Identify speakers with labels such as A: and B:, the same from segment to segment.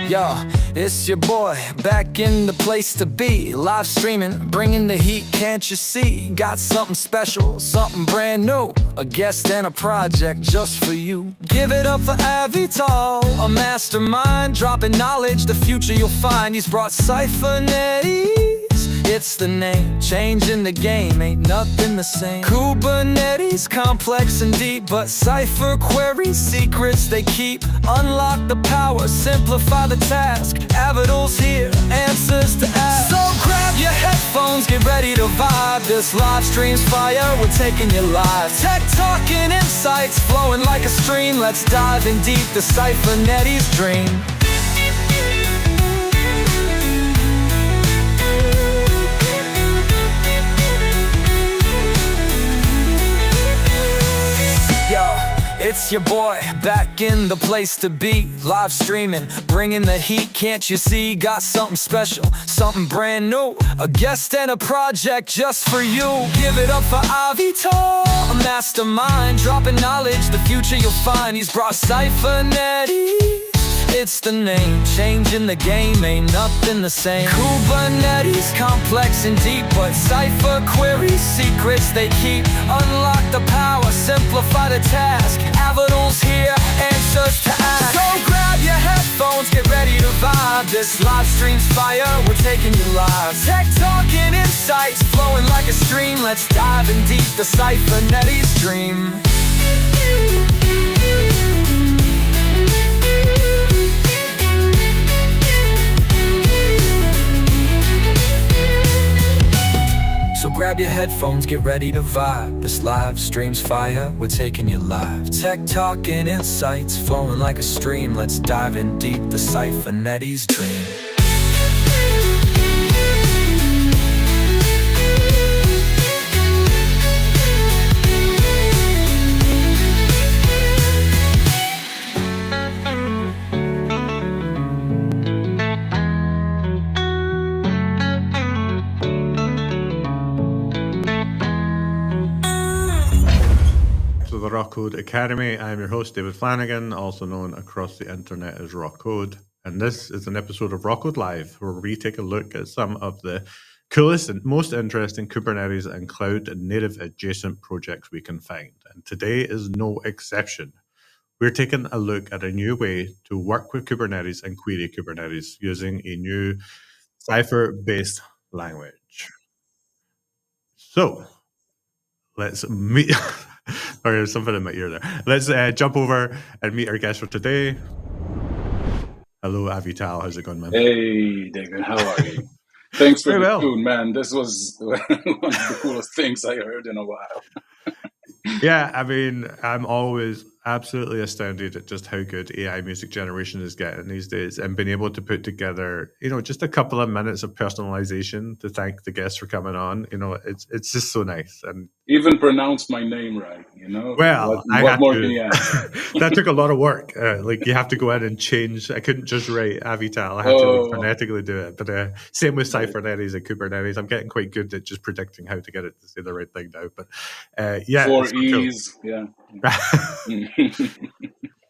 A: Yo, it's your boy, back in the place to be. Live streaming, bringing the heat, can't you see? Got something special, something brand new. A guest and a project just for you. Give it up for Avital, a mastermind, dropping knowledge, the future you'll find. He's brought Cyphernetes. It's the name, changing the game, ain't nothing the same. Kubernetes, complex and deep, but Cypher queries, secrets they keep. Unlock the power, simplify the task. Avidal's here, answers to ask. So grab your headphones, get ready to vibe. This live stream's fire, we're taking you live. Tech talk and insights flowing like a stream. Let's dive in deep, the Cyphernetes dream. It's your boy, back in the place to be. Live streaming, bringing the heat, can't you see? Got something special, something brand new. A guest and a project just for you. Give it up for Avital, a mastermind, dropping knowledge, the future you'll find. He's brought Cyphernetes. It's the name, changing the game, ain't nothing the same. Kubernetes, complex and deep, but Cypher queries, secrets they keep. Unlock the power, simplify the task. Avidal's here, answers to ask. So grab your headphones, get ready to vibe. This live stream's fire, we're taking you live. Tech talk and insights flowing like a stream. Let's dive in deep, the Cyphernetes dream. So grab your headphones, get ready to vibe. This live stream's fire, we're taking you live. Tech talk and insights flowing like a stream. Let's dive in deep, the Cyphernetes dream.
B: The Rawkode Academy. I'm your host, David Flanagan, also known across the internet as Rawkode. And this is an episode of Rawkode Live, where we take a look at some of the coolest and most interesting Kubernetes and cloud and native adjacent projects we can find. And today is no exception. We're taking a look at a new way to work with Kubernetes and query Kubernetes using a new Cypher-based language. So let's meet... Or there's something in my ear there. Let's jump over and meet our guest for today. Hello, Avital. How's it going, man?
C: Hey, David. How are you? Thanks for the tune, man. This was one of the coolest things I heard in a while.
B: Yeah, I mean, I'm always absolutely astounded at just how good AI music generation is getting these days, and being able to put together, just a couple of minutes of personalization to thank the guests for coming on. It's just so nice. And
C: even pronounced my name right,
B: Well,
C: what more can you ask?
B: That took a lot of work. You have to go in and change. I couldn't just write Avital. I had to phonetically do it. But same with Cyphernetes and Kubernetes. I'm getting quite good at just predicting how to get it to say the right thing now. But yeah,
C: for ease, cool. Yeah.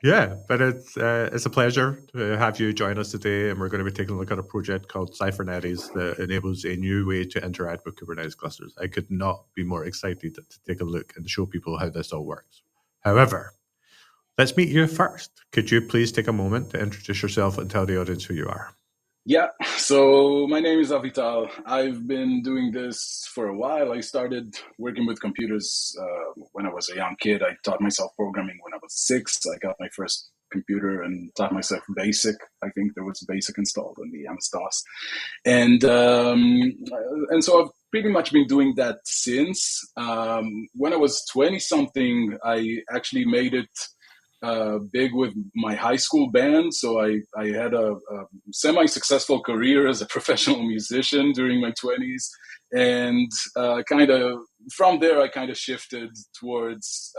B: Yeah, but it's a pleasure to have you join us today, and we're going to be taking a look at a project called Cyphernetes that enables a new way to interact with Kubernetes clusters. I could not be more excited to take a look and show people how this all works. However, let's meet you first. Could you please take a moment to introduce yourself and tell the audience who you are?
C: Yeah, so my name is Avital. I've been doing this for a while. I started working with computers when I was a young kid. I taught myself programming when I was 6. I got my first computer and taught myself BASIC. I think there was BASIC installed on the MS-DOS. And so I've pretty much been doing that since. When I was 20-something, I actually made it big with my high school band. So I had a semi-successful career as a professional musician during my 20s. And from there, I kind of shifted towards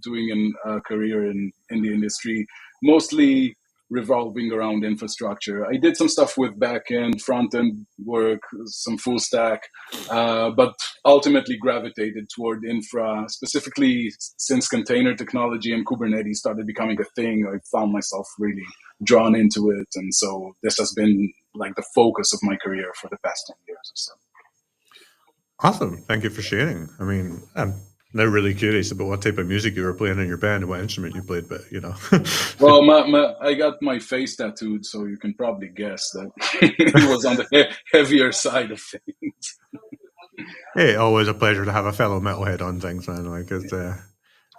C: doing a career in the industry, mostly revolving around infrastructure. I did some stuff with back-end, front-end work, some full stack, but ultimately gravitated toward infra, specifically since container technology and Kubernetes started becoming a thing. I found myself really drawn into it. And so this has been like the focus of my career for the past 10 years or so.
B: Awesome. Thank you for sharing. I mean, I'm now really curious about what type of music you were playing in your band and what instrument you played, but you know.
C: Well, I got my face tattooed, so you can probably guess that it was on the heavier side of things.
B: Hey, always a pleasure to have a fellow metalhead on things, man. Like, if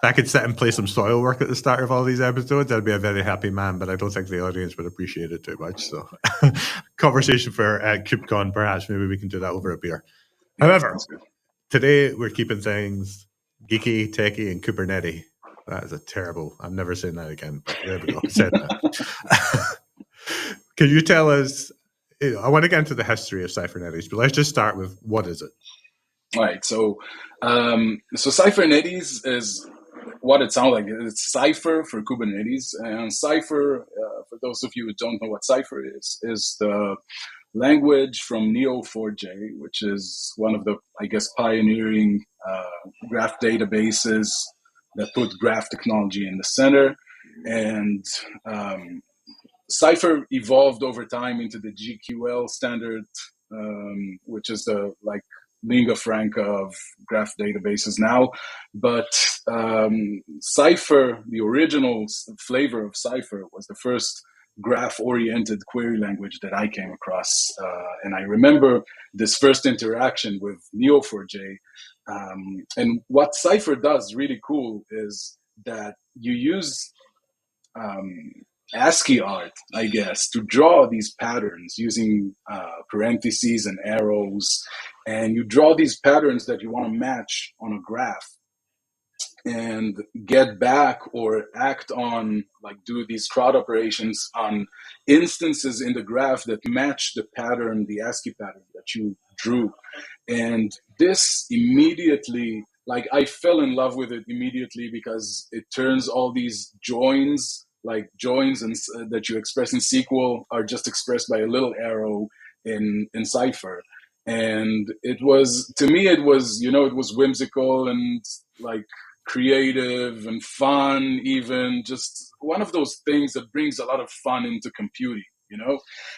B: I could sit and play some soil work at the start of all these episodes, I'd be a very happy man, but I don't think the audience would appreciate it too much. So, conversation for KubeCon, perhaps. Maybe we can do that over a beer. However, today we're keeping things geeky, techie, and Kubernetes. That is a terrible, I'm never saying that again, but there we go. Said that. Can you tell us, I want to get into the history of Cyphernetes, but let's just start with what is it?
C: All right. So Cyphernetes is what it sounds like. It's Cypher for Kubernetes. And Cypher, for those of you who don't know what Cypher is the language from Neo4j, which is one of the, I guess, pioneering graph databases that put graph technology in the center. And Cypher evolved over time into the GQL standard, which is the lingua franca of graph databases now. But Cypher, the original flavor of Cypher, was the first graph-oriented query language that I came across. And I remember this first interaction with Neo4j. And what Cypher does really cool is that you use ASCII art, I guess, to draw these patterns using parentheses and arrows. And you draw these patterns that you want to match on a graph and get back or act on, do these CRUD operations on instances in the graph that match the pattern, the ASCII pattern that you drew. And this immediately, I fell in love with it immediately because it turns all these joins, and that you express in SQL are just expressed by a little arrow in Cypher. And it was, to me, it was whimsical and creative and fun, even just one of those things that brings a lot of fun into computing,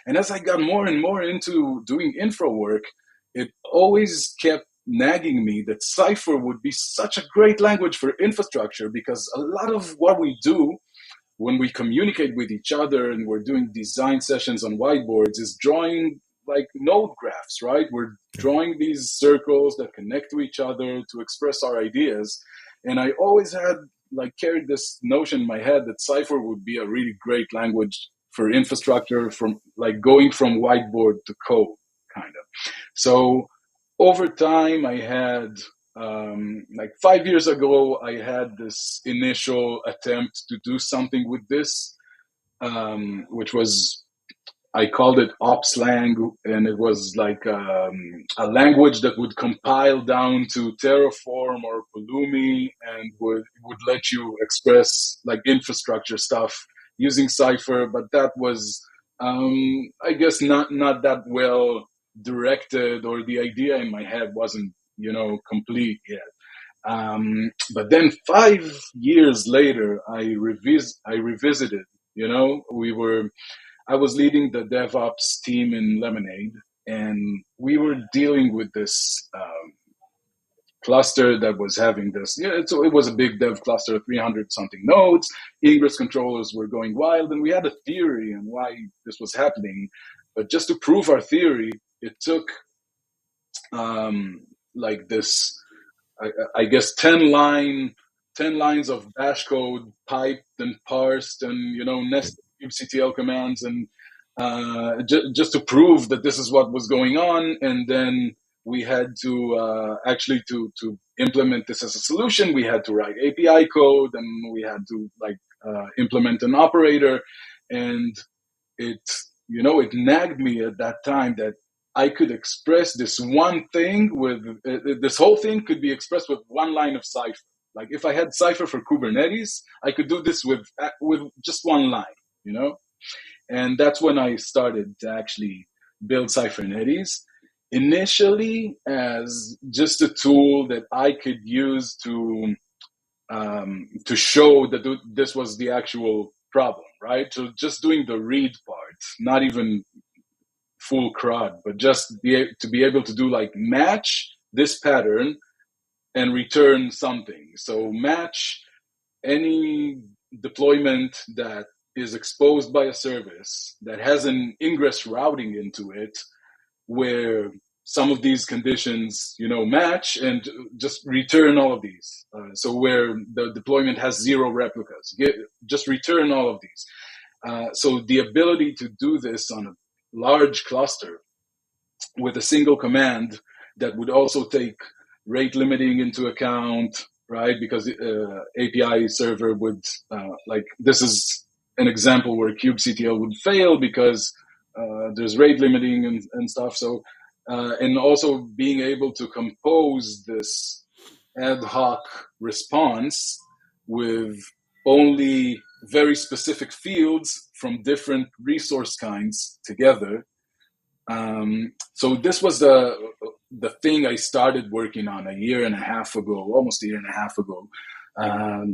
C: And as I got more and more into doing infra work, it always kept nagging me that Cypher would be such a great language for infrastructure, because a lot of what we do when we communicate with each other and we're doing design sessions on whiteboards is drawing node graphs, right? We're drawing these circles that connect to each other to express our ideas. And I always had carried this notion in my head that Cypher would be a really great language for infrastructure, from going from whiteboard to code, kind of. So over time, I had 5 years ago, I had this initial attempt to do something with this, which was, I called it opslang, and it was a language that would compile down to Terraform or Pulumi and would let you express infrastructure stuff using Cypher. But that was, I guess, not that well directed, or the idea in my head wasn't, complete yet. But then 5 years later, I revisited, I was leading the DevOps team in Lemonade, and we were dealing with this cluster that was having this. So it was a big dev cluster, 300 something nodes. Ingress controllers were going wild, and we had a theory on why this was happening. But just to prove our theory, it took this, I guess, 10 lines of bash code piped and parsed and nested kubectl commands, and just to prove that this is what was going on. And then we had to actually to implement this as a solution, we had to write API code, and we had to implement an operator. And it nagged me at that time that I could express this one thing with this whole thing could be expressed with one line of Cypher. If I had Cypher for Kubernetes, I could do this with just one line, And that's when I started to actually build Cyphernetes, initially as just a tool that I could use to show that this was the actual problem, right? So just doing the read part, not even full CRUD, but just to be able to do like match this pattern and return something. So match any deployment that is exposed by a service that has an ingress routing into it where some of these conditions, match, and just return all of these. So where the deployment has 0 replicas, just return all of these. So the ability to do this on a large cluster with a single command that would also take rate limiting into account, right? Because API server would, this is an example where kubectl would fail because there's rate limiting and stuff. So, and also being able to compose this ad hoc response with only very specific fields from different resource kinds together. So this was the thing I started working on a year and a half ago, almost a year and a half ago.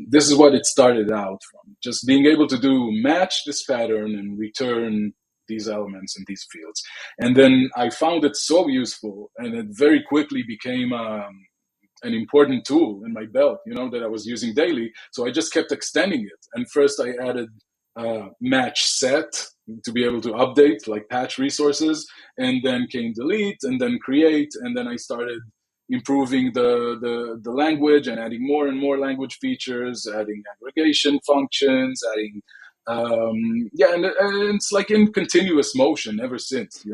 C: This is what it started out from, just being able to match this pattern and return these elements in these fields. And then I found it so useful, and it very quickly became an important tool in my belt, that I was using daily. So I just kept extending it. And first I added match set to be able to update, like patch resources, and then came delete, and then create, and then I started improving the language and adding more and more language features, adding aggregation functions, adding and it's like in continuous motion ever since.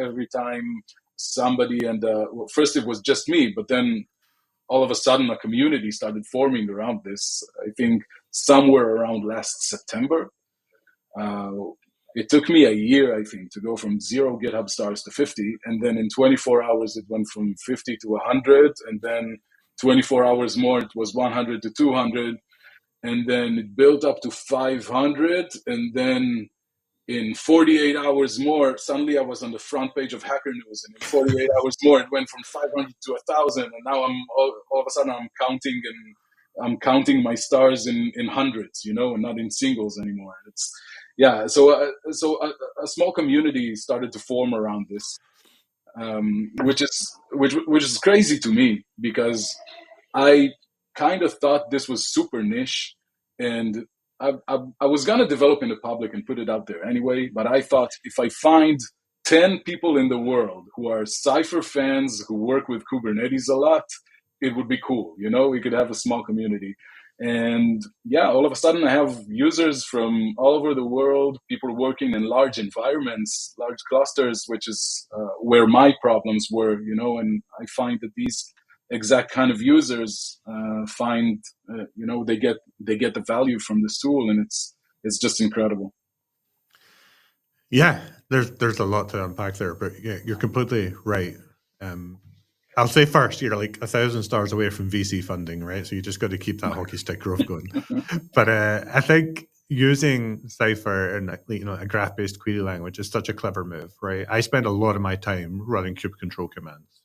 C: Every time somebody first it was just me, but then all of a sudden a community started forming around this. I think somewhere around last September. It took me a year, I think, to go from 0 GitHub stars to 50. And then in 24 hours, it went from 50 to 100. And then 24 hours more, it was 100 to 200. And then it built up to 500. And then in 48 hours more, suddenly I was on the front page of Hacker News. And in 48 hours more, it went from 500 to 1,000. And now I'm all of a sudden I'm counting my stars in hundreds, and not in singles anymore. So a small community started to form around this, which is crazy to me, because I kind of thought this was super niche, and I was gonna develop in the public and put it out there anyway. But I thought if I find 10 people in the world who are Cypher fans who work with Kubernetes a lot, it would be cool. We could have a small community. And all of a sudden I have users from all over the world, people working in large environments, large clusters, which is where my problems were, and I find that these exact kind of users find, they get the value from this tool, and it's just incredible.
B: Yeah, there's a lot to unpack there, but yeah, you're completely right. I'll say first, you're like 1,000 stars away from VC funding, right? So you just got to keep that hockey stick growth going. But I think using Cypher and a graph-based query language is such a clever move, right? I spend a lot of my time running kubectl commands.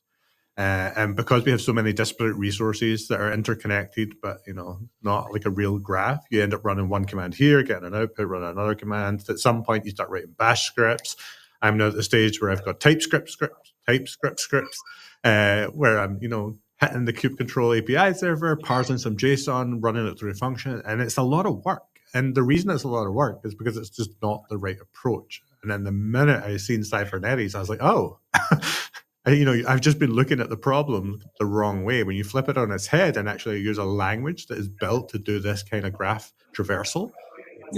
B: And because we have so many disparate resources that are interconnected, but not like a real graph, you end up running one command here, getting an output, running another command. At some point, you start writing bash scripts. I'm now at the stage where I've got TypeScript scripts, where I'm, hitting the kubectl API server, parsing some JSON, running it through a function, and it's a lot of work. And the reason it's a lot of work is because it's just not the right approach. And then the minute I seen Cyphernetes, I was like, oh, I've just been looking at the problem the wrong way. When you flip it on its head and actually use a language that is built to do this kind of graph traversal,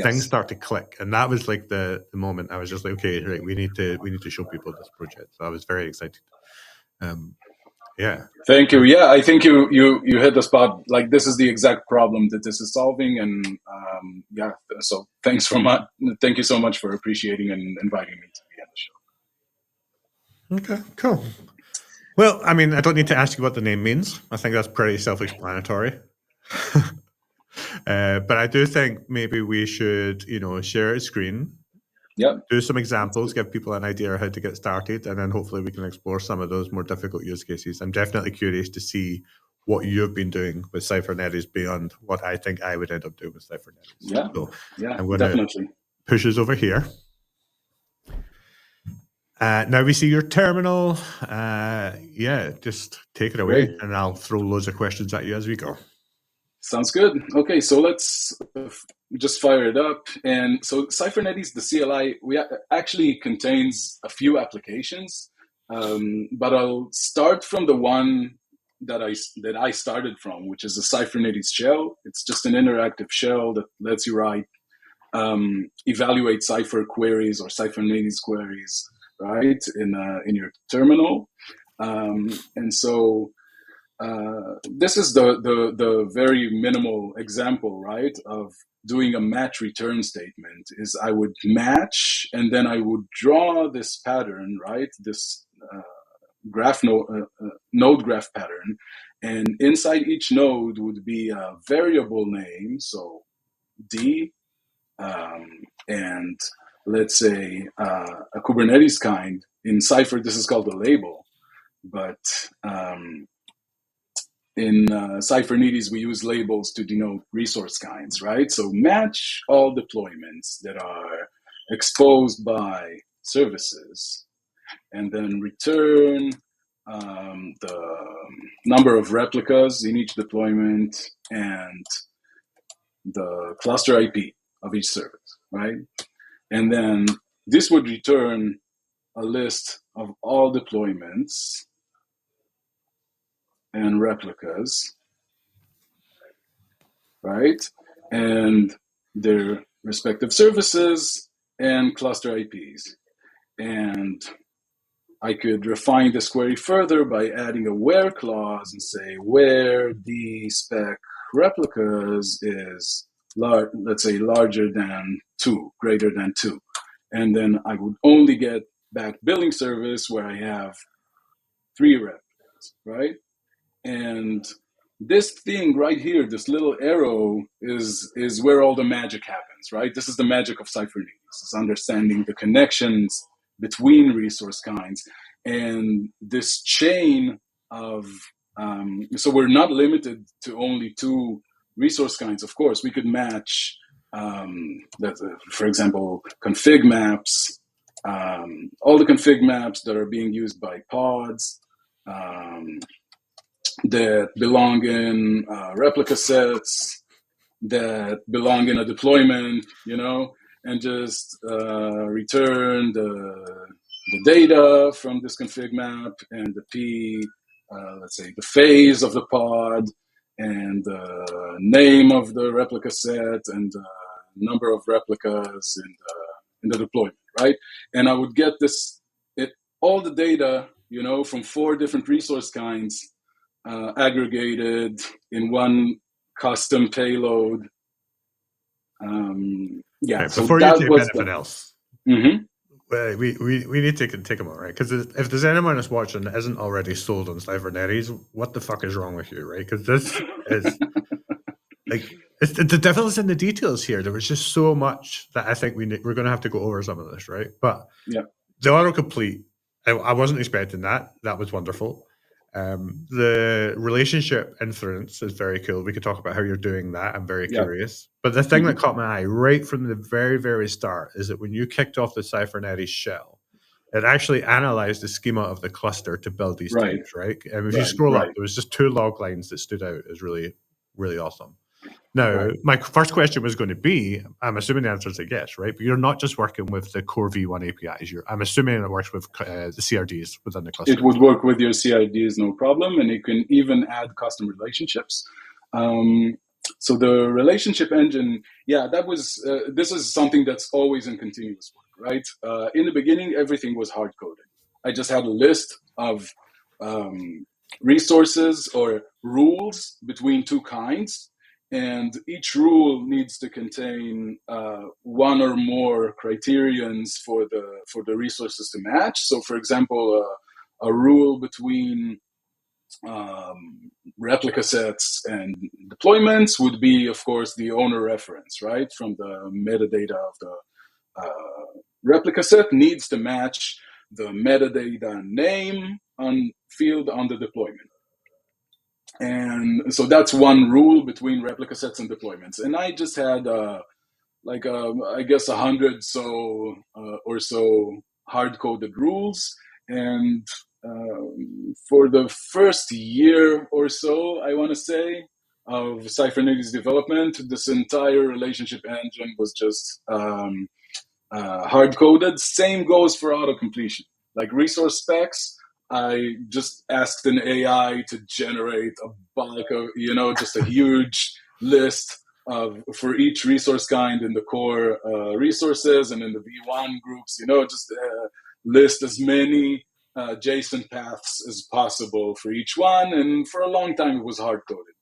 B: things start to click. And that was like the moment I was just like, okay, right, we need to show people this project. So I was very excited.
C: Thank you. Yeah, I think you hit the spot. Like, this is the exact problem that this is solving, and so thank you so much for appreciating and inviting me to be on the show.
B: Okay, cool. Well, I mean, I don't need to ask you what the name means. I think that's pretty self-explanatory. But I do think maybe we should, share a screen
C: Yep.
B: do some examples, give people an idea of how to get started, and then hopefully we can explore some of those more difficult use cases. I'm definitely curious to see what you've been doing with Cyphernetes beyond what I think I would end up doing with Cyphernetes.
C: Yeah.
B: So
C: Yeah.
B: I'm going
C: Definitely.
B: to push us over here. Now we see your terminal. Yeah, just take it away,
C: Great.
B: and I'll throw loads of questions at you as we go.
C: Sounds good. Okay, so let's just fire it up. And so Cyphernetes, the CLI, actually contains a few applications, but I'll start from the one that I started from, which is the Cyphernetes shell. It's just an interactive shell that lets you write, evaluate Cypher queries or Cyphernetes queries, right, in your terminal. And so this is the very minimal example, right, of doing a match return statement. Is I would match, and then I would draw this pattern, right, this node graph pattern, and inside each node would be a variable name, so D, and let's say a Kubernetes kind. In Cypher, this is called a label, but in Cyphernetes, we use labels to denote resource kinds, right? So match all deployments that are exposed by services, and then return the number of replicas in each deployment and the cluster IP of each service, right? And then this would return a list of all deployments and replicas, right? And their respective services and cluster IPs. And I could refine this query further by adding a where clause and say where the spec replicas is, let's say, larger than 2, greater than 2. And then I would only get back billing service where I have 3 replicas, right? And this thing right here, this little arrow, is where all the magic happens, right? This is the magic of Cyphernetes, is understanding the connections between resource kinds. And this chain of, so we're not limited to only 2 resource kinds. Of course, we could match, for example, config maps, all the config maps that are being used by pods, that belong in replica sets, that belong in a deployment, and just return the data from this config map and the let's say the phase of the pod and the name of the replica set and the number of replicas in the deployment, right? And I would get all the data, from 4 different resource kinds aggregated in one custom payload.
B: Right,
C: so
B: before
C: that
B: you take
C: was
B: anything else, we need to take a moment, right? Because if there's anyone that's watching that isn't already sold on Cyphernetes, what the fuck is wrong with you, right? Because this is like the devil's in the details here. There was just so much that I think we're going to have to go over some of this, right? But
C: yeah,
B: the autocomplete, I wasn't expecting that. That was wonderful. The relationship inference is very cool. We could talk about how you're doing that. I'm very curious. But the thing that caught my eye right from the very, very start is that when you kicked off the Cyphernetes shell, it actually analyzed the schema of the cluster to build these types, right? And if you scroll up, there was just 2 log lines that stood out as really, really awesome. Now, my first question was going to be, I'm assuming the answer is a yes, right? But you're not just working with the core V1 APIs. I'm assuming it works with the CRDs within the cluster.
C: It would work with your CRDs, no problem. And you can even add custom relationships. So the relationship engine, that was, this is something that's always in continuous work, right? In the beginning, everything was hard-coded. I just had a list of resources or rules between 2 kinds. And each rule needs to contain 1 or more criterions for the resources to match. So, for example, a rule between replica sets and deployments would be, of course, the owner reference, right, from the metadata of replica set needs to match the metadata name on field on the deployment. And so that's one rule between replica sets and deployments. And I just had I guess 100 or so hard-coded rules. And for the first year or so, I want to say, of Cyphernetes development, this entire relationship engine was just hard-coded. Same goes for autocompletion. Like resource specs, I just asked an AI to generate a bulk of, just a huge list for each resource kind in the core resources and in the V1 groups, just list as many JSON paths as possible for each one. And for a long time, it was hard-coded.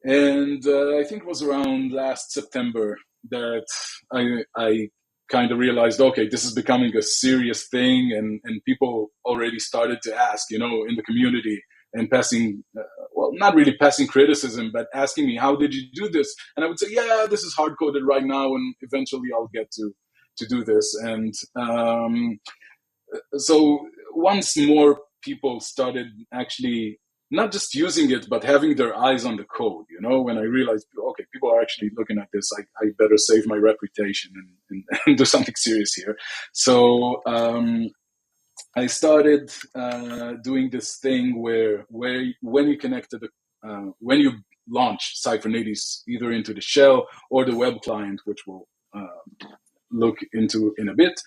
C: And I think it was around last September that I kind of realized, okay, this is becoming a serious thing, and people already started to ask, in the community, and passing, not really passing criticism, but asking me, how did you do this? And I would say, yeah, this is hard-coded right now, and eventually I'll get to do this. And so once more people started actually not just using it, but having their eyes on the code, when I realized, okay, people are actually looking at this, I better save my reputation and do something serious here. So I started doing this thing where when you connect to when you launch Cyphernetes either into the shell or the web client, which we'll look into in a bit,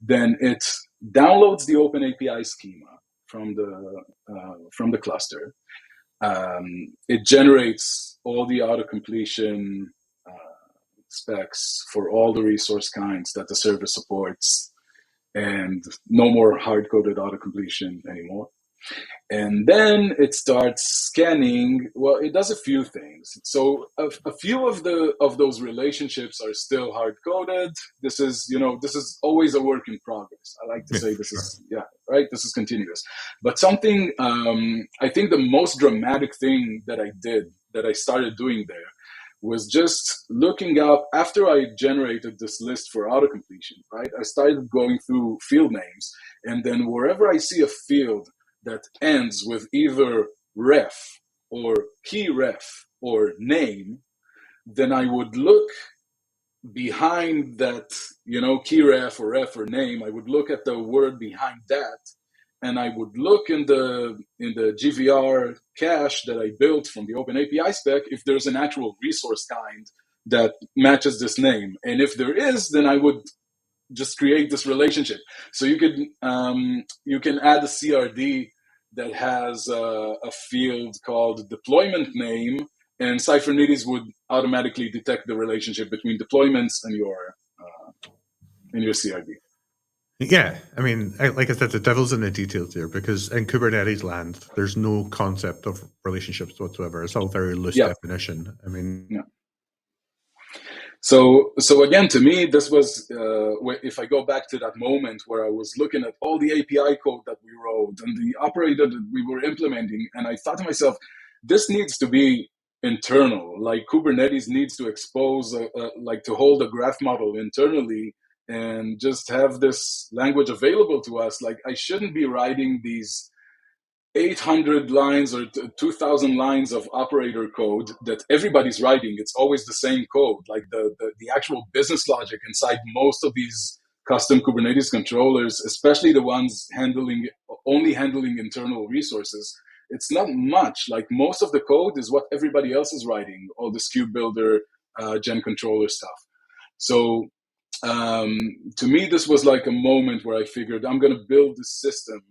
C: then it downloads the OpenAPI schema from the cluster. It generates all the autocompletion specs for all the resource kinds that the service supports, and no more hard-coded autocompletion anymore. And then it starts scanning. Well, it does a few things. So a few of those relationships are still hard-coded. This is always a work in progress. I like to say this is right. This is continuous. But something I think the most dramatic thing that I started doing there was just looking up after I generated this list for autocompletion. Right, I started going through field names, and then wherever I see a field that ends with either ref or key ref or name, then I would look behind that, key ref or name. I would look at the word behind that, and I would look in the GVR cache that I built from the OpenAPI spec if there's an actual resource kind that matches this name. And if there is, then I would just create this relationship. So you can add a CRD that has a field called deployment name, and Cyphernetes would automatically detect the relationship between deployments and your CRD.
B: Yeah, I mean, like I said, the devil's in the details here, because in Kubernetes land, there's no concept of relationships whatsoever. It's all very loose definition. I mean,
C: So again, to me, this was, if I go back to that moment where I was looking at all the API code that we wrote and the operator that we were implementing, and I thought to myself, this needs to be internal. Like Kubernetes needs to expose, to hold a graph model internally and just have this language available to us. Like I shouldn't be writing these 800 lines or 2,000 lines of operator code that everybody's writing. It's always the same code. Like the actual business logic inside most of these custom Kubernetes controllers, especially the ones only handling internal resources, it's not much. Like most of the code is what everybody else is writing, all the SKU builder, gen controller stuff. So to me, this was like a moment where I figured I'm going to build this system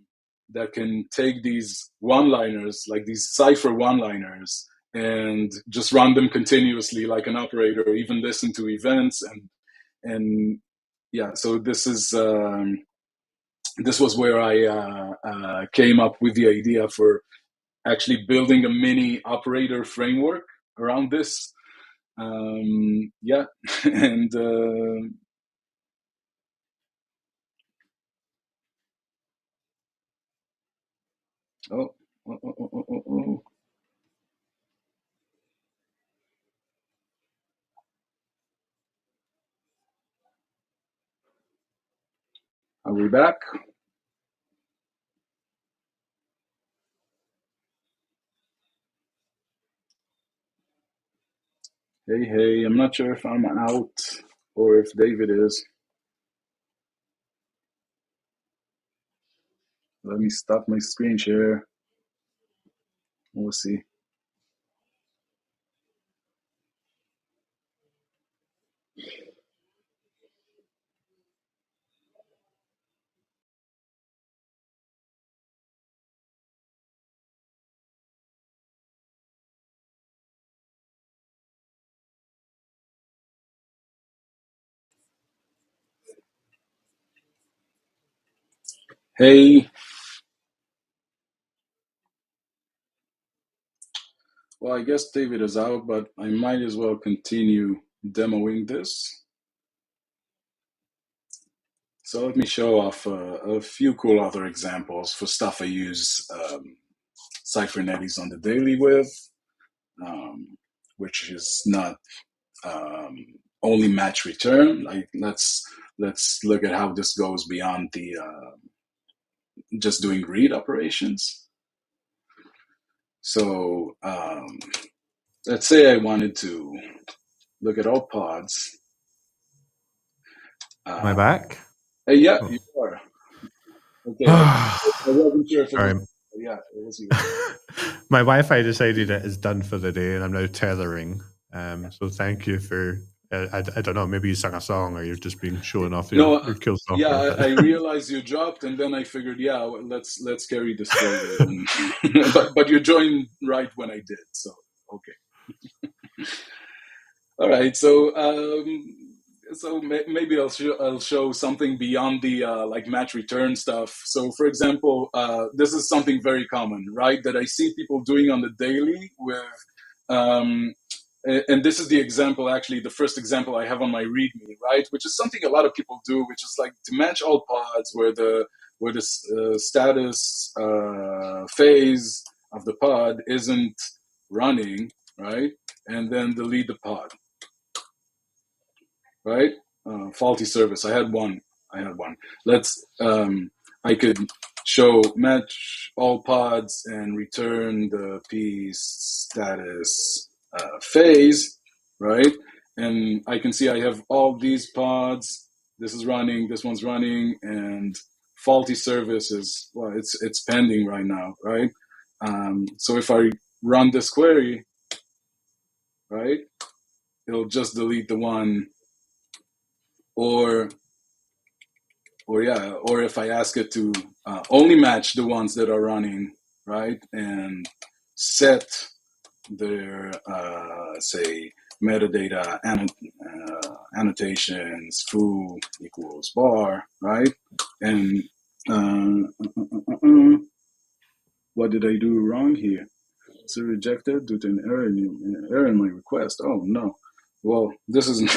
C: that can take these one-liners, like these Cypher one-liners, and just run them continuously like an operator, or even listen to events. And yeah, so this was where I came up with the idea for actually building a mini operator framework around this. And Oh. Are we back? Hey, I'm not sure if I'm out or if David is. Let me stop my screen share. We'll see. Hey. Well, I guess David is out, but I might as well continue demoing this. So let me show off a few cool other examples for stuff I use Cyphernetes on the daily with, which is not only match return. Like let's look at how this goes beyond the just doing read operations. So let's say I wanted to look at all pods.
B: Am I back?
C: Yeah, you are. Okay, I wasn't sure if it
B: Sorry.
C: was, yeah, it was you.
B: My Wi-Fi decided it is done for the day, and I'm now tethering. So thank you for. I don't know. Maybe you sang a song, or you've just been showing off your cool software.
C: Yeah, I realized you dropped, and then I figured, yeah, well, let's carry this forward. but you joined right when I did, so okay. All right, so maybe I'll show something beyond the like match return stuff. So for example, this is something very common, right? That I see people doing on the daily with, and this is the example, actually, the first example I have on my README, right? Which is something a lot of people do, which is like to match all pods where the status phase of the pod isn't running, right? And then delete the pod. Right? Faulty service. I had one. Let's. I could show match all pods and return the p status phase, right? And I can see I have all these pods. This is running. This one's running, and faulty service is well. It's pending right now, right? So if I run this query, right, it'll just delete the one. Or if I ask it to only match the ones that are running, right, and set their say metadata annotations foo equals bar, right, and what did I do wrong here? So rejected due to an error in my request. Oh no. Well, this isn't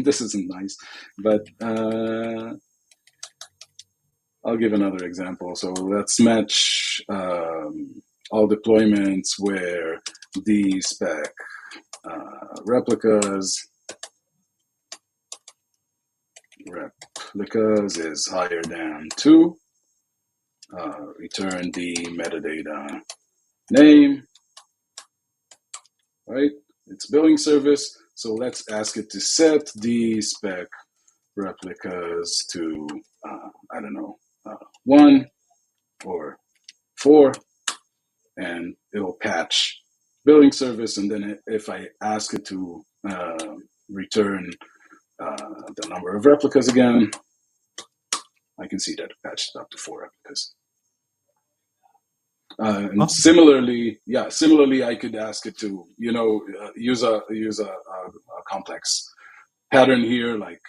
C: this isn't nice, but I'll give another example. So let's match all deployments where the spec replicas is higher than 2. Return the metadata name, right? It's billing service. So let's ask it to set the spec replicas to, I don't know, 1 or 4, and it'll patch billing service. And then if I ask it to return the number of replicas again, I can see that it patched up to 4 replicas. And awesome. Similarly, I could ask it to, use a complex pattern here, like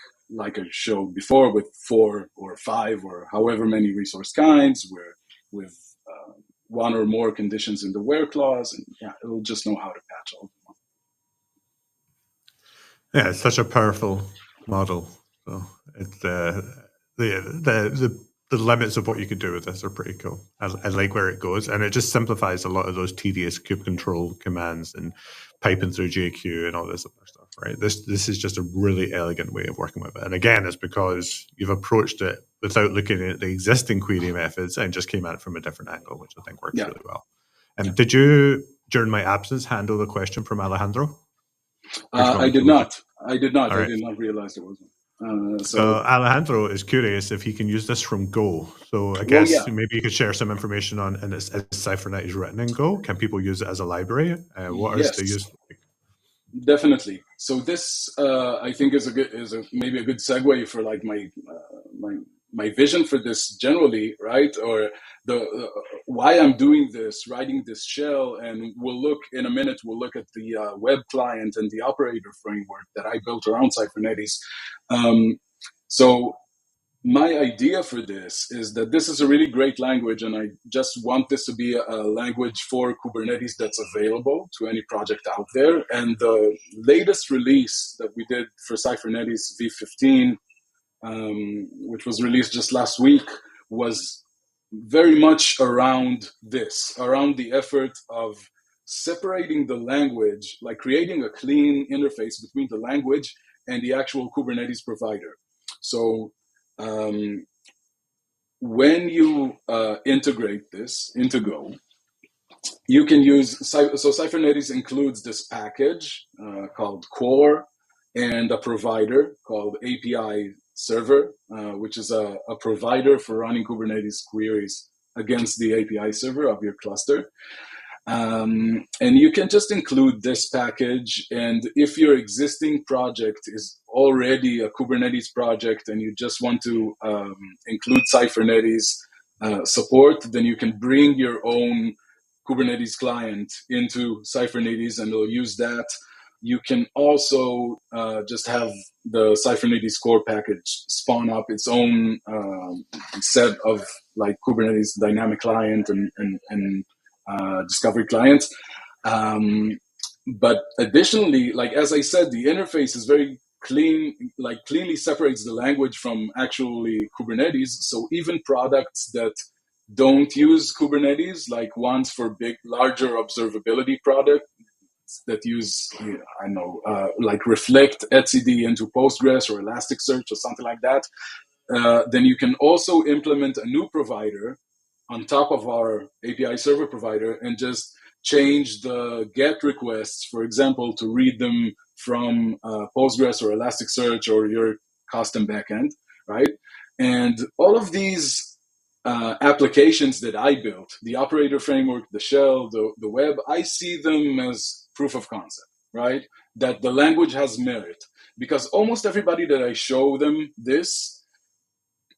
C: I showed before, with 4 or 5 or however many resource kinds, where with 1 or more conditions in the where clause, and it'll just know how to patch all of them.
B: Yeah, it's such a powerful model. So it's the limits of what you could do with this are pretty cool. I like where it goes, and it just simplifies a lot of those tedious kubectl commands and piping through JQ and all this other stuff. right? This is just a really elegant way of working with it. And again, it's because you've approached it without looking at the existing query methods and just came at it from a different angle, which I think works really well. Did you, during my absence, handle the question from Alejandro?
C: I did not. I did not.
B: All right.
C: I did not realize it wasn't.
B: So Alejandro is curious if he can use this from Go. So I guess maybe you could share some information on, and is Cyphernetes written in Go? Can people use it as a library? What is the use?
C: Definitely. So this, I think, is maybe a good segue for like my vision for this generally, right? Or the why I'm doing this, writing this shell, and we'll look in a minute. We'll look at the web client and the operator framework that I built around Cyphernetes. So my idea for this is that this is a really great language, and I just want this to be a language for Kubernetes that's available to any project out there. And the latest release that we did for Cyphernetes v15, which was released just last week, was very much around this, around the effort of separating the language, like creating a clean interface between the language and the actual Kubernetes provider. So when you integrate this into Go, you can use, so Cyphernetes includes this package called core and a provider called API server, which is a provider for running Kubernetes queries against the API server of your cluster. And you can just include this package. And if your existing project is already a Kubernetes project and you just want to include Cyphernetes support, then you can bring your own Kubernetes client into Cyphernetes and they'll use that. You can also just have the Cyphernetes core package spawn up its own set of like Kubernetes dynamic client and discovery clients. But additionally, like as I said, the interface is very clean, like cleanly separates the language from actually Kubernetes. So even products that don't use Kubernetes, like ones for larger observability products that use, I know, like reflect etcd into Postgres or Elasticsearch or something like that, then you can also implement a new provider on top of our API server provider and just change the GET requests, for example, to read them from Postgres or Elasticsearch or your custom backend, right? And all of these applications that I built, the operator framework, the shell, the web, I see them as proof of concept, right? That the language has merit. Because almost everybody that I show them this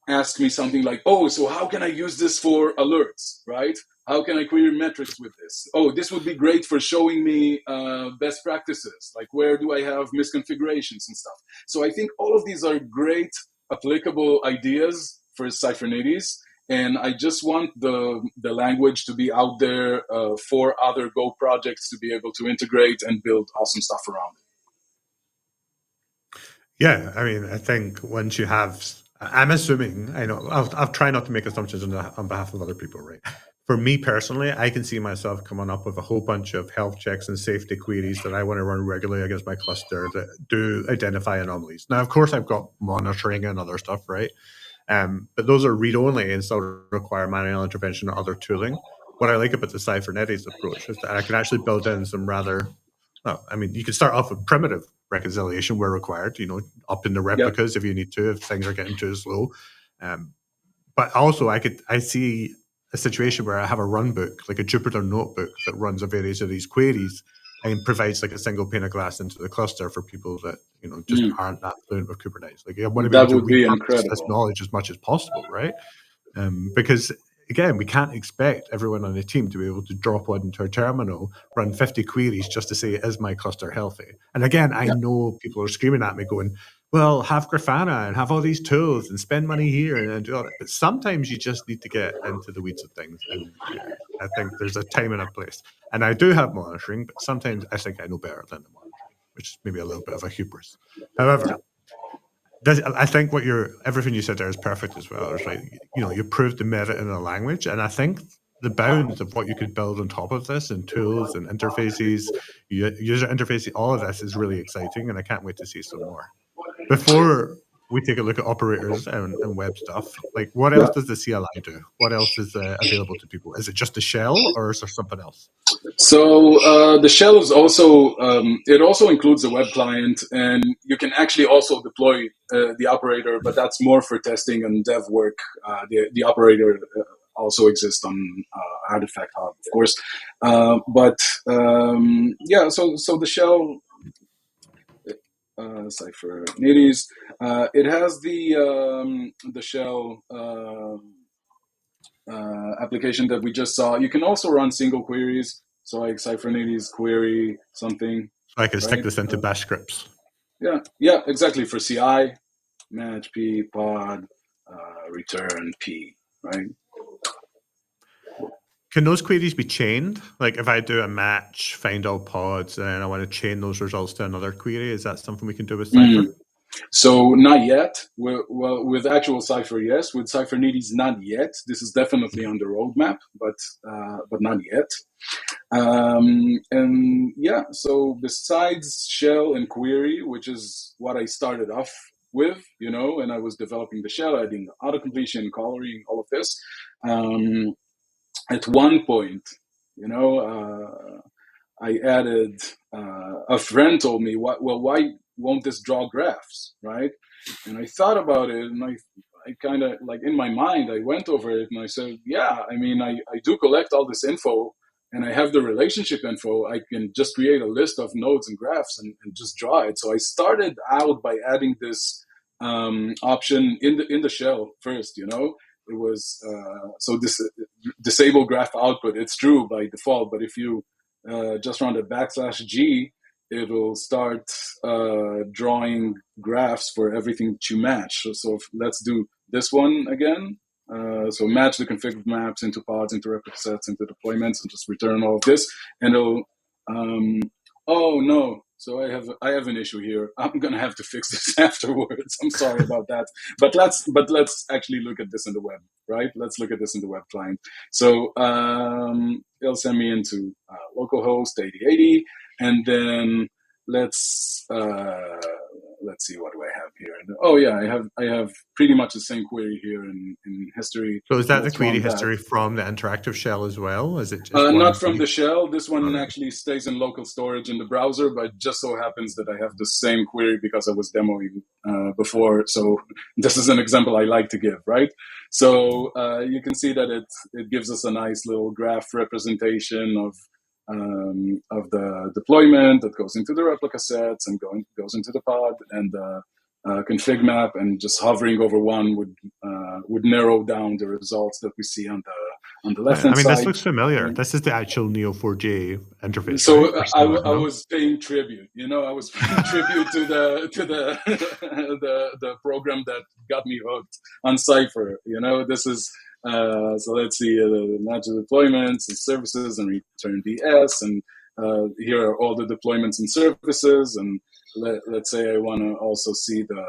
C: ask me something like, oh, so how can I use this for alerts, right? How can I query metrics with this? Oh, this would be great for showing me best practices, like where do I have misconfigurations and stuff. So I think all of these are great applicable ideas for Cyphernetes, and I just want the language to be out there for other Go projects to be able to integrate and build awesome stuff around it.
B: Yeah, I mean, I think once you have, I'm assuming, I know, I'll try not to make assumptions on behalf of other people, right? For me personally, I can see myself coming up with a whole bunch of health checks and safety queries that I want to run regularly against my cluster that do identify anomalies. Now, of course, I've got monitoring and other stuff, right? But those are read-only and still require manual intervention or other tooling. What I like about the Cyphernetes approach is that I can actually build in some rather, well, I mean, you can start off with primitive reconciliation where required, up in the replicas if you need to, if things are getting too slow. But also I see a situation where I have a run book, like a Jupyter notebook that runs a various of these queries and provides like a single pane of glass into the cluster for people that, just aren't that fluent with Kubernetes. Like I want to be able to repurpose this knowledge as much as possible, right? Because again, we can't expect everyone on the team to be able to drop one into a terminal, run 50 queries just to say, is my cluster healthy? And again, I know people are screaming at me going, well, have Grafana and have all these tools and spend money here and do all that. But sometimes you just need to get into the weeds of things. And I think there's a time and a place. And I do have monitoring, but sometimes I think I know better than the monitoring, which is maybe a little bit of a hubris. However, I think everything you said there is perfect as well. It's like, you proved the merit in the language. And I think the bounds of what you could build on top of this, and tools and interfaces, user interfaces, all of this is really exciting, and I can't wait to see some more. Before we take a look at operators and web stuff, like what else does the CLI do? What else is available to people? Is it just the shell, or is there something else?
C: So the shell is also it also includes a web client, and you can actually also deploy the operator, but that's more for testing and dev work. The operator also exists on Artifact Hub, of course, yeah. So the shell. Cyphernetes. It has the shell application that we just saw. You can also run single queries. So like Cyphernetes query something.
B: So I can stick this into bash scripts.
C: Yeah, exactly. For CI, match p pod, return p, right?
B: Can those queries be chained? Like if I do a match, find all pods, and I want to chain those results to another query, is that something we can do with Cypher?
C: So not yet. Well, with actual Cypher, yes. With Cyphernetes, not yet. This is definitely on the roadmap, but not yet. And yeah, so besides shell and query, which is what I started off with, and I was developing the shell, adding autocompletion, coloring, all of this. At one point, I added, a friend told me, why won't this draw graphs, right? And I thought about it, and I kind of, like, in my mind, I went over it, and I said, yeah, I mean, I do collect all this info, and I have the relationship info. I can just create a list of nodes and graphs and just draw it. So I started out by adding this option in the shell first, It was, so this disable graph output. It's true by default, but if you just run the \G, it'll start drawing graphs for everything to match. So let's do this one again. So match the config maps into pods, into replica sets, into deployments, and just return all of this. And it'll, oh no, so I have an issue here. I'm gonna have to fix this afterwards. I'm sorry about that. But let's actually look at this in the web, right? Let's look at this in the web client. So it'll send me into localhost 8080, and then let's see, what do I have here? Oh yeah, I have pretty much the same query here in history.
B: So is that the query history from the interactive shell as well? Is it just
C: not from the shell? This one actually stays in local storage in the browser, but just so happens that I have the same query because I was demoing before. So this is an example I like to give, right? So you can see that it gives us a nice little graph representation of the deployment that goes into the replica sets and goes into the pod, and config map, and just hovering over one would narrow down the results that we see on the left hand side.
B: I mean, this looks familiar. This is the actual Neo4j interface.
C: So
B: right?
C: I was paying tribute. I was paying tribute to the program that got me hooked on Cypher. This is. So let's see, match the deployments and services and return DS, and here are all the deployments and services, and let's say I want to also see the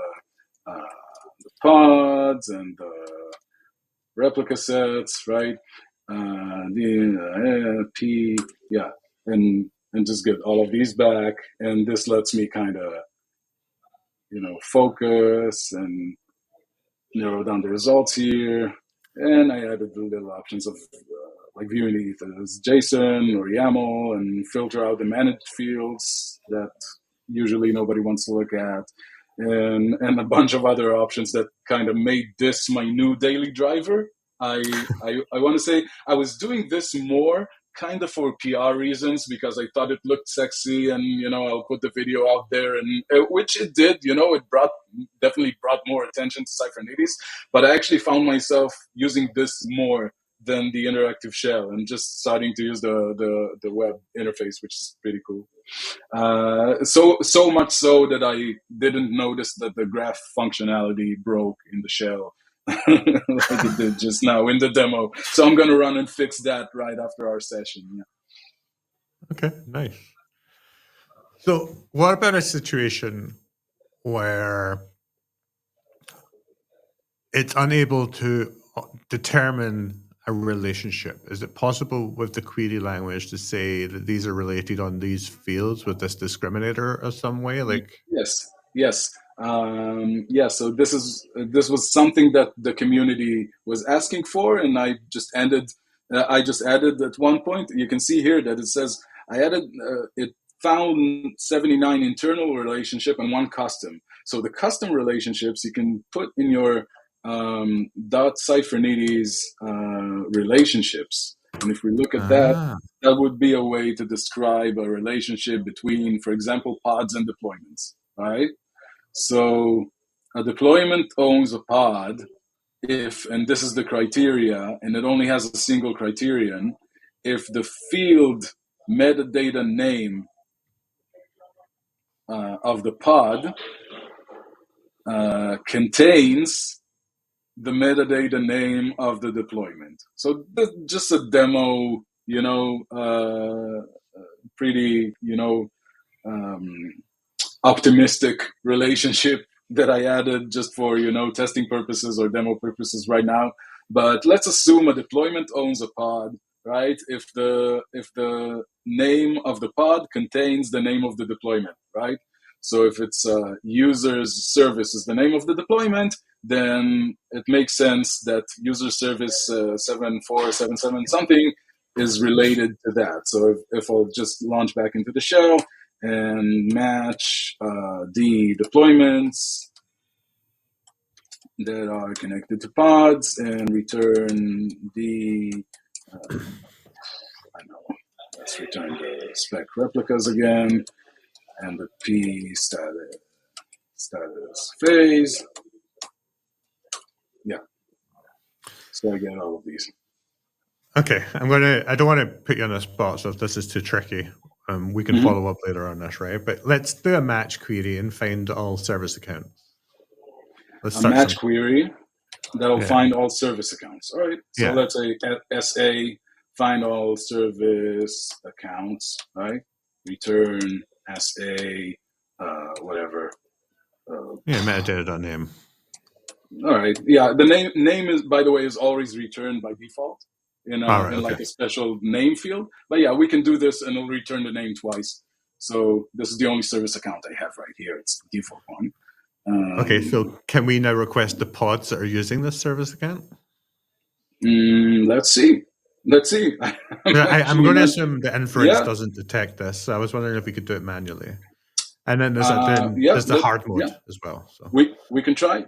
C: pods and the replica sets, right? And just get all of these back, and this lets me kind of focus and narrow down the results here. And I added the little options of like viewing it as JSON or YAML, and filter out the managed fields that usually nobody wants to look at, and a bunch of other options that kind of made this my new daily driver. I want to say I was doing this more kind of for PR reasons, because I thought it looked sexy, and I'll put the video out there, and which it did. It definitely brought more attention to Cyphernetes, but I actually found myself using this more than the interactive shell, and just starting to use the web interface, which is pretty cool. So much so that I didn't notice that the graph functionality broke in the shell. Like it did just now in the demo. So I'm going to run and fix that right after our session. Yeah.
B: Okay, nice. So what about a situation where it's unable to determine a relationship? Is it possible with the query language to say that these are related on these fields with this discriminator or some way? Like,
C: yes. So this was something that the community was asking for, and I just added at one point. You can see here that it says I added it found 79 internal relationship and 1 custom. So the custom relationships you can put in your .Cyphernetes relationships. And if we look at that would be a way to describe a relationship between, for example, pods and deployments, right? So a deployment owns a pod if, and this is the criteria, and it only has a single criterion, if the field metadata name of the pod contains the metadata name of the deployment. So just a demo, pretty, optimistic relationship that I added just for, testing purposes or demo purposes right now. But let's assume a deployment owns a pod, right? If the name of the pod contains the name of the deployment, right? So if it's user's service is the name of the deployment, then it makes sense that user service 7477 something is related to that. So if I'll just launch back into the shell and match the deployments that are connected to pods and return the, let's return the spec replicas again and the P status phase. Yeah. So I get all of these.
B: Okay, I don't want to put you on the spot, so if this is too tricky, we can follow up later on this, right? But let's do a match query and find all service accounts.
C: A match query that'll find all service accounts. All right. So let's say SA find all service accounts, right? Return SA whatever.
B: Metadata.name.
C: All right. Yeah, the name is, by the way, is always returned by default in like a special name field. But yeah, we can do this and it'll return the name twice. So this is the only service account I have right here. It's the default one.
B: Okay, so can we now request the pods that are using this service account?
C: Let's see.
B: I'm going to assume the inference doesn't detect this. So I was wondering if we could do it manually. And then there's the hard mode as well. So
C: we can try.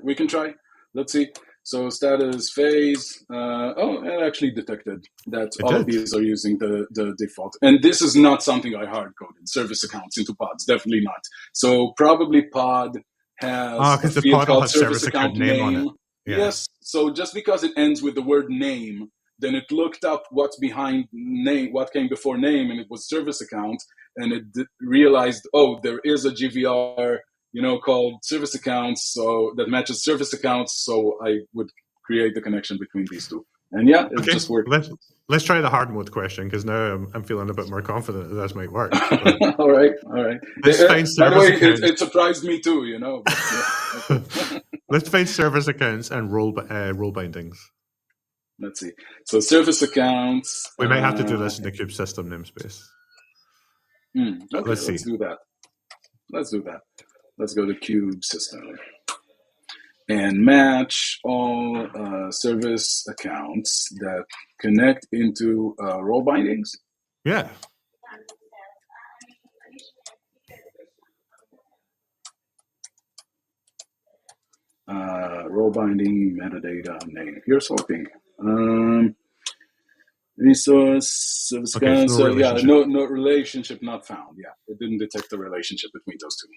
C: Let's see. So status phase. It actually detected that all of these are using the default. And this is not something I hard coded. Service accounts into pods, definitely not. So probably pod has a field called service account name on it. Yeah. Yes. So just because it ends with the word name, then it looked up what's behind name, what came before name, and it was service account, and it realized, there is a GVR, called service accounts, so that matches service accounts. So I would create the connection between these two, and it just worked.
B: Let's try the hard mode question, because now I'm feeling a bit more confident that this might work.
C: All right.
B: Let's find service
C: by the way,
B: accounts.
C: It surprised me too,
B: Let's find service accounts and role bindings.
C: Let's see. So service accounts.
B: We might have to do this in the kube system namespace.
C: Okay, let's do that. Let's go to kube system and match all service accounts that connect into role bindings.
B: Yeah.
C: Role binding metadata name. Here's hoping. Resource service accounts. No relationship not found. Yeah, it didn't detect the relationship between those two.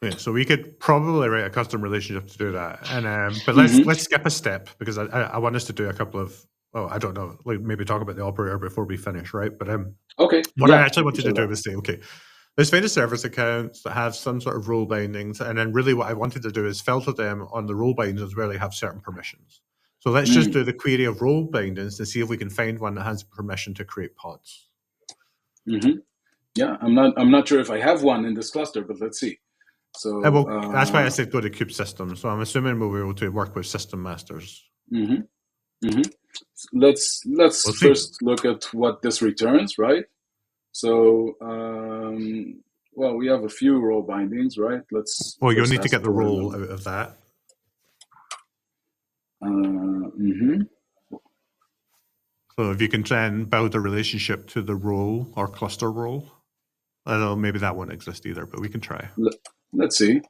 B: Yeah, so we could probably write a custom relationship to do that, and but let's skip a step, because I want us to do a couple of I don't know, like maybe talk about the operator before we finish, right? But
C: okay.
B: What I actually wanted to do was say, okay, let's find a service accounts that have some sort of role bindings, and then really what I wanted to do is filter them on the role bindings where they have certain permissions. So let's just do the query of role bindings to see if we can find one that has permission to create pods.
C: Yeah, I'm not sure if I have one in this cluster, but let's see. So
B: that's why I said go to kube system. So I'm assuming we'll be able to work with system masters.
C: Mm-hmm. Let's
B: We'll see.
C: first look at what this returns, right? So, well, we have a few role bindings, right? Let's
B: Well, you'll
C: first
B: need to
C: ask
B: get the
C: for
B: role
C: them.
B: out of that.
C: Mm-hmm.
B: So if you can then build a relationship to the role or cluster role, although maybe that won't exist either, but we can try.
C: Let's see.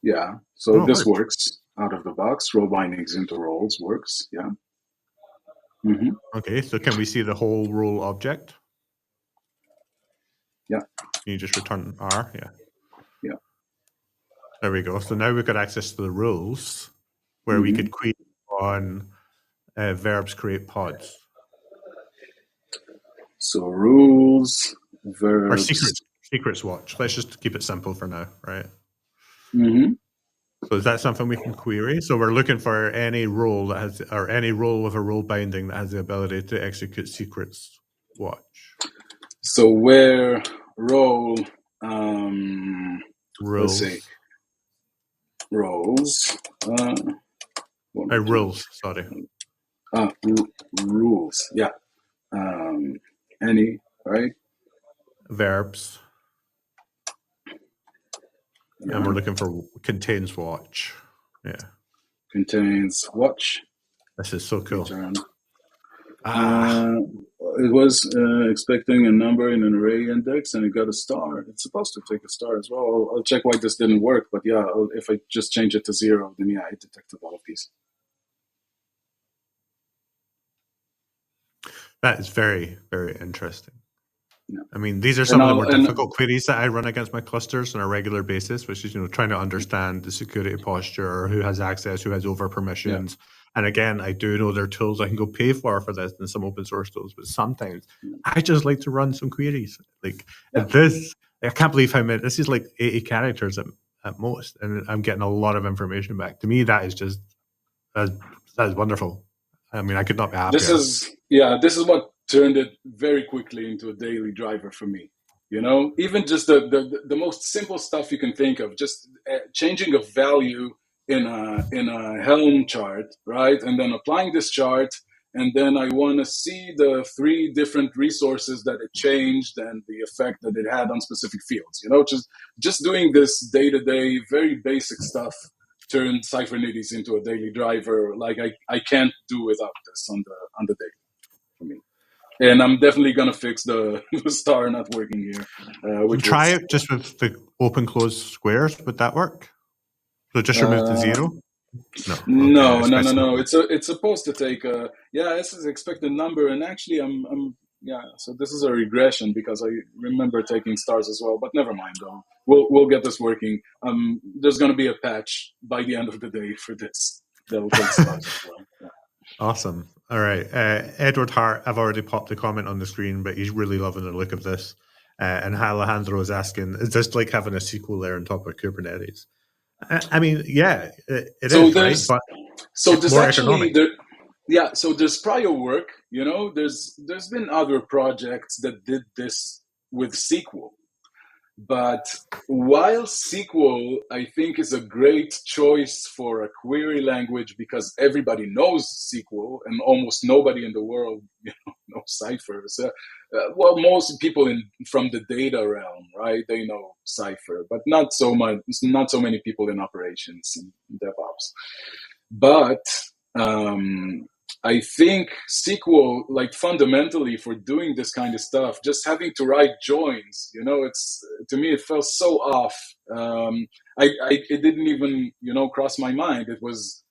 C: Yeah, so this works out of the box. Role bindings into roles works, yeah. Mm-hmm.
B: Okay, so can we see the whole role object?
C: Yeah.
B: Can you just return R? Yeah.
C: Yeah.
B: There we go. So now we've got access to the rules where we could query on verbs create pods.
C: So rules, verbs.
B: Or secrets watch. Let's just keep it simple for now, right?
C: Mm-hmm.
B: So is that something we can query? So we're looking for any role that has, or any role with a role binding that has the ability to execute secrets watch.
C: So where role, let's see, roles.
B: Rules, sorry.
C: Rules, yeah. Any, right?
B: Verbs. Yeah. And we're looking for contains watch. Yeah.
C: Contains watch.
B: This is so cool.
C: Return. It was expecting a number in an array index, and it got a star. It's supposed to take a star as well. I'll check why this didn't work, but yeah, if I just change it to 0, then yeah, it detected all of these.
B: That is very, very interesting.
C: Yeah.
B: I mean, these are some of the more difficult queries that I run against my clusters on a regular basis, which is, trying to understand the security posture, or who has access, who has over permissions. Yeah. And again, I do know there are tools I can go pay for this and some open source tools, but sometimes I just like to run some queries. Like this, I can't believe how many, this is like 80 characters at most, and I'm getting a lot of information back. To me, that is just, that is wonderful. I mean, I could not be happier.
C: This is what turned it very quickly into a daily driver for me. Even just the most simple stuff you can think of, just changing a value in a Helm chart, right? And then applying this chart, and then I want to see the 3 different resources that it changed and the effect that it had on specific fields. Just doing this day-to-day, very basic stuff turned Cyphernetes into a daily driver. Like I can't do without this on the daily for me. And I'm definitely gonna fix the star not working here.
B: Try it just with the open close squares. Would that work? So just remove the 0?
C: No. It's supposed to take this is expected number, and actually so this is a regression because I remember taking stars as well, but never mind though. We'll get this working. There's gonna be a patch by the end of the day for this that will take stars as well. Yeah.
B: Awesome. All right. Edward Hart, I've already popped the comment on the screen, but he's really loving the look of this. And Alejandro is asking, is this like having a SQL layer on top of Kubernetes? I mean, yeah, it is, right? But
C: so there's actually so there's prior work, there's been other projects that did this with SQL. But while SQL, I think, is a great choice for a query language because everybody knows SQL and almost nobody in the world knows Cypher. So, well, most people from the data realm, right? They know Cypher, but not so many people in operations and DevOps. But I think SQL, like fundamentally for doing this kind of stuff, just having to write joins, it's, to me, it felt so off. It didn't even, cross my mind. It was,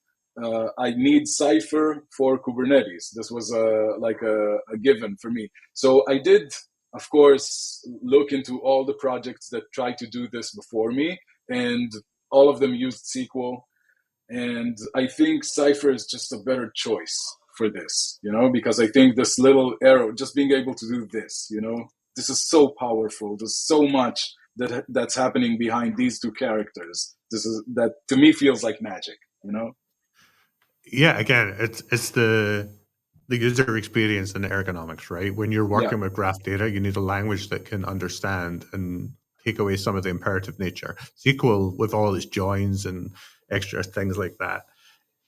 C: I need Cypher for Kubernetes. This was a given for me. So I did, of course, look into all the projects that tried to do this before me, and all of them used SQL. And I think Cypher is just a better choice for this, because I think this little arrow, just being able to do this, this is so powerful. There's so much that's happening behind these 2 characters. That to me feels like magic,
B: Yeah, again, it's the user experience and the ergonomics, right? When you're working with graph data, you need a language that can understand and take away some of the imperative nature. SQL, with all its joins and extra things like that,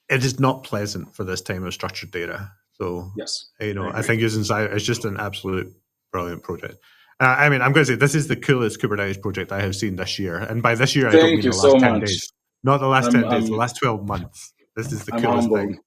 B: it is not pleasant for this time of structured data. So,
C: Yes,
B: I think using Cypher is just an absolute brilliant project. I mean, I'm going to say this is the coolest Kubernetes project I have seen this year. And by this year, I don't
C: thank
B: mean
C: you
B: the last
C: so
B: 10
C: much.
B: days. Not the last 10 days, the last 12 months. This is the
C: I'm
B: coolest
C: humbled.
B: thing.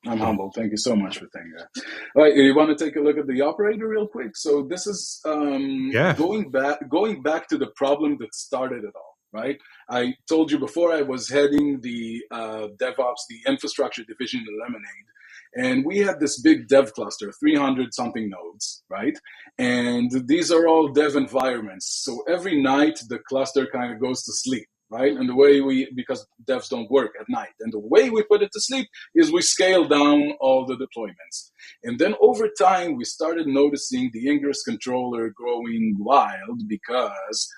C: I'm humbled. Thank you so much for saying that. All right, you want to take a look at the operator real quick? So this is going back to the problem that started it all, right? I told you before I was heading the DevOps, the infrastructure division in Lemonade, and we had this big dev cluster, 300 something nodes, right? And these are all dev environments. So every night the cluster kind of goes to sleep, right? And the way because devs don't work at night, and the way we put it to sleep is we scale down all the deployments. And then over time, we started noticing the Ingress controller growing wild because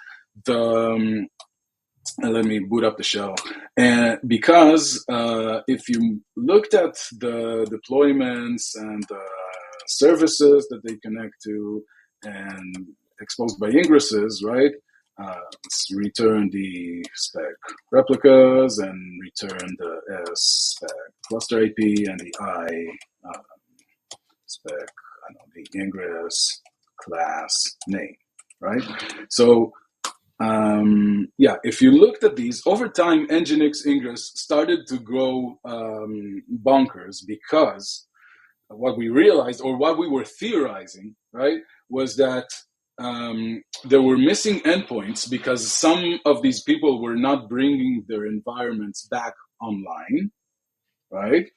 C: let me boot up the shell. And because if you looked at the deployments and the services that they connect to and exposed by ingresses, right? Let's return the spec replicas and return the S spec cluster IP and the I spec, the ingress class name, right? So if you looked at these, over time, Nginx Ingress started to grow bonkers because what we realized, or what we were theorizing, right, was that there were missing endpoints because some of these people were not bringing their environments back online, right?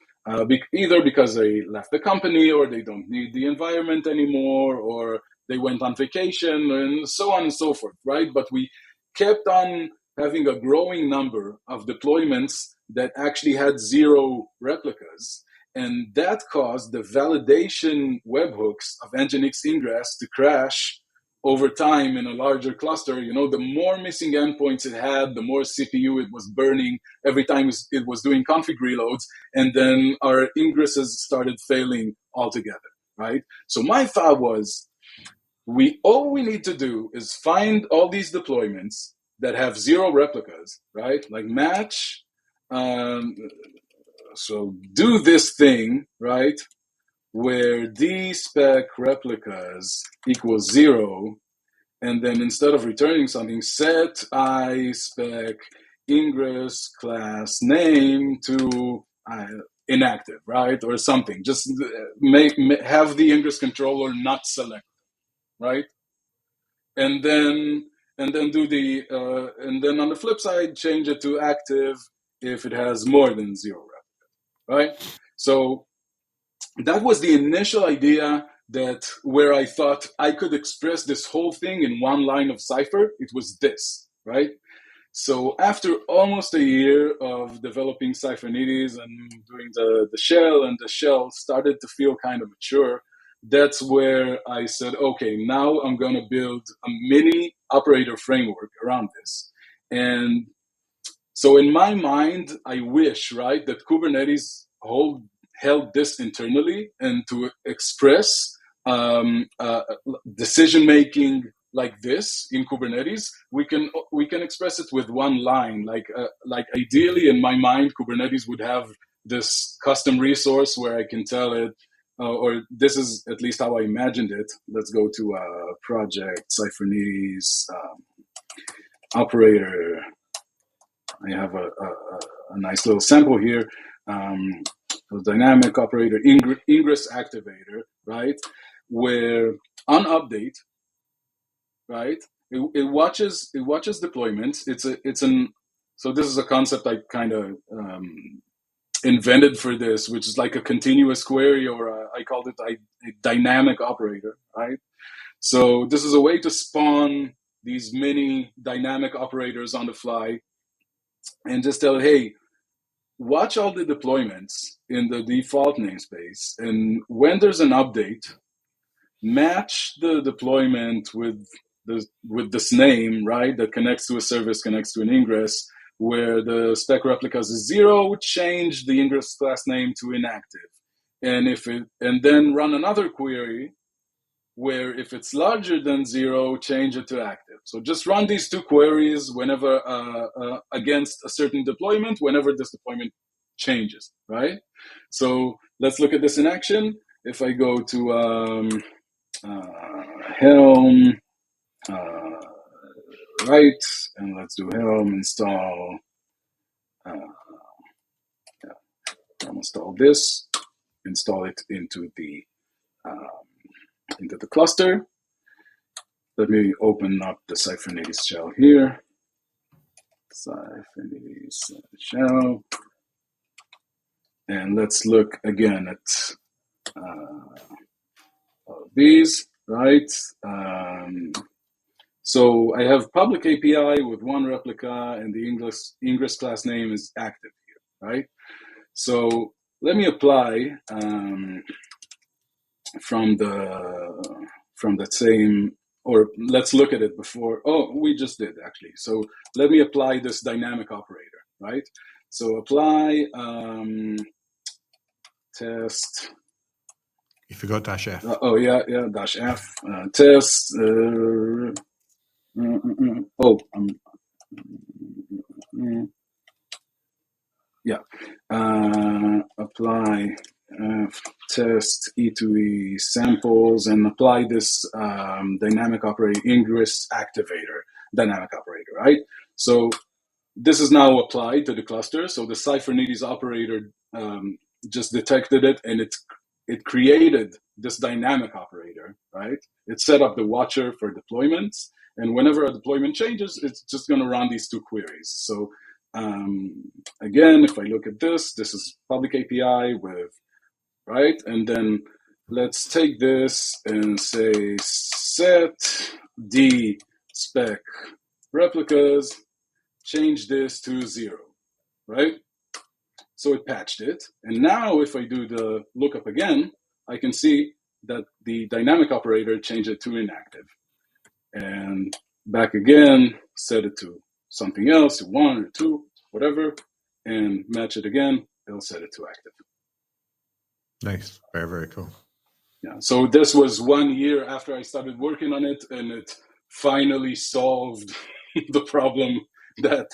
C: Either because they left the company or they don't need the environment anymore, or they went on vacation, and so on and so forth, right? But we kept on having a growing number of deployments that actually had 0 replicas, and that caused the validation webhooks of Nginx Ingress to crash over time in a larger cluster. The more missing endpoints it had, the more CPU it was burning every time it was doing config reloads, and then our ingresses started failing altogether, right? So my thought was, all we need to do is find all these deployments that have 0 replicas, right? Like match, so do this thing, right? Where d spec replicas equals 0, and then instead of returning something, set I spec ingress class name to inactive, right? Or something. Just have the ingress controller not selected, right? And then do the and then on the flip side, change it to active if it has more than 0 replicas, right? So that was the initial idea, that where I thought I could express this whole thing in one line of Cypher. It was this, right? So after almost a year of developing Cyphernetes and doing the shell, and the shell started to feel kind of mature, that's where I said, okay, now I'm going to build a mini operator framework around this. And so in my mind, I wish, right, that Kubernetes held this internally, and to express decision making like this in Kubernetes, we can express it with one line. Like ideally, in my mind, Kubernetes would have this custom resource where I can tell it, or this is at least how I imagined it. Let's go to project Cyphernetes operator. I have a nice little sample here. Dynamic operator, ingress activator, right? Where on update, right? It watches deployments. So this is a concept I kind of invented for this, which is like a continuous query, or I called it a dynamic operator, right? So this is a way to spawn these mini dynamic operators on the fly, and just tell, hey, watch all the deployments in the default namespace, and when there's an update, match the deployment with this name, right, that connects to a service, connects to an ingress, where the spec replicas is 0, change the ingress class name to inactive, and then run another query where if it's larger than 0, change it to active. So just run these 2 queries whenever against a certain deployment, whenever this deployment changes, right? So let's look at this in action. If I go to Helm, right, and let's do Helm install. I'll install this, install it into the cluster. Let me open up the Cyphernetes shell here. Cyphernetes shell. And let's look again at these, right? So I have public API with 1 replica, and the ingress class name is active here, right? So let me apply from that same, or let's look at it before. Oh, we just did actually. So let me apply this dynamic operator, right? So apply test.
B: You forgot -f.
C: Oh yeah, -f test. Apply test E2E samples and apply this dynamic operator ingress activator dynamic operator, right? So this is now applied to the cluster. So the Cyphernetes operator just detected it, and it created this dynamic operator, right? It set up the watcher for deployments, and whenever a deployment changes, it's just going to run these 2 queries. So again, if I look at this is public API with, right? And then let's take this and say set d spec replicas, change this to 0, right? So it patched it. And now if I do the lookup again, I can see that the dynamic operator changed it to inactive. And back again, set it to something else, 1 or 2, whatever, and match it again, it'll set it to active.
B: Nice. Very, very cool.
C: Yeah. So this was 1 year after I started working on it, and it finally solved the problem that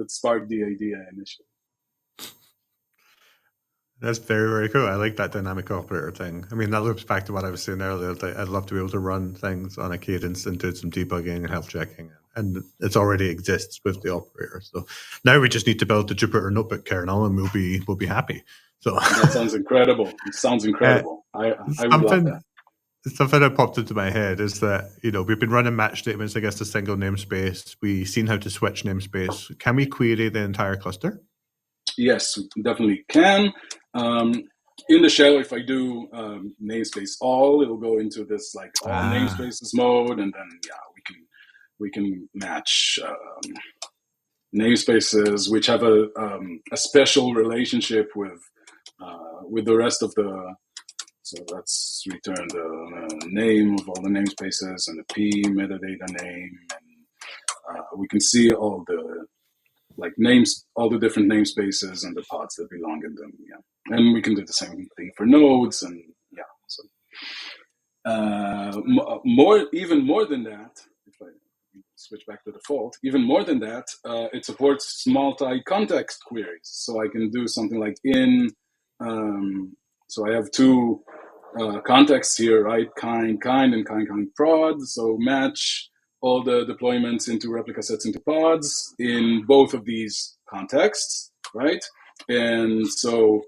C: sparked the idea initially.
B: That's very, very cool. I like that dynamic operator thing. I mean, that loops back to what I was saying earlier. I'd love to be able to run things on a cadence and do some debugging and health checking. And it already exists with the operator. So now we just need to build the Jupyter Notebook kernel, and we'll be happy. So
C: that sounds incredible. It sounds incredible. I would love that.
B: Something that popped into my head is that, we've been running match statements against a single namespace. We've seen how to switch namespace. Can we query the entire cluster?
C: Yes, definitely can. In the shell, if I do namespace all, it'll go into this like all namespaces mode, and then we can match namespaces which have a special relationship with the rest of the. So let's return the name of all the namespaces and the P metadata name, and we can see all the names, all the different namespaces and the pods that belong in them. Yeah, and we can do the same thing for nodes, and so even more than that. If I switch back to default, even more than that, it supports multi-context queries. So I can do something like so I have 2 contexts here, right? Kind, and kind prod. So match all the deployments into replica sets into pods in both of these contexts, right? And so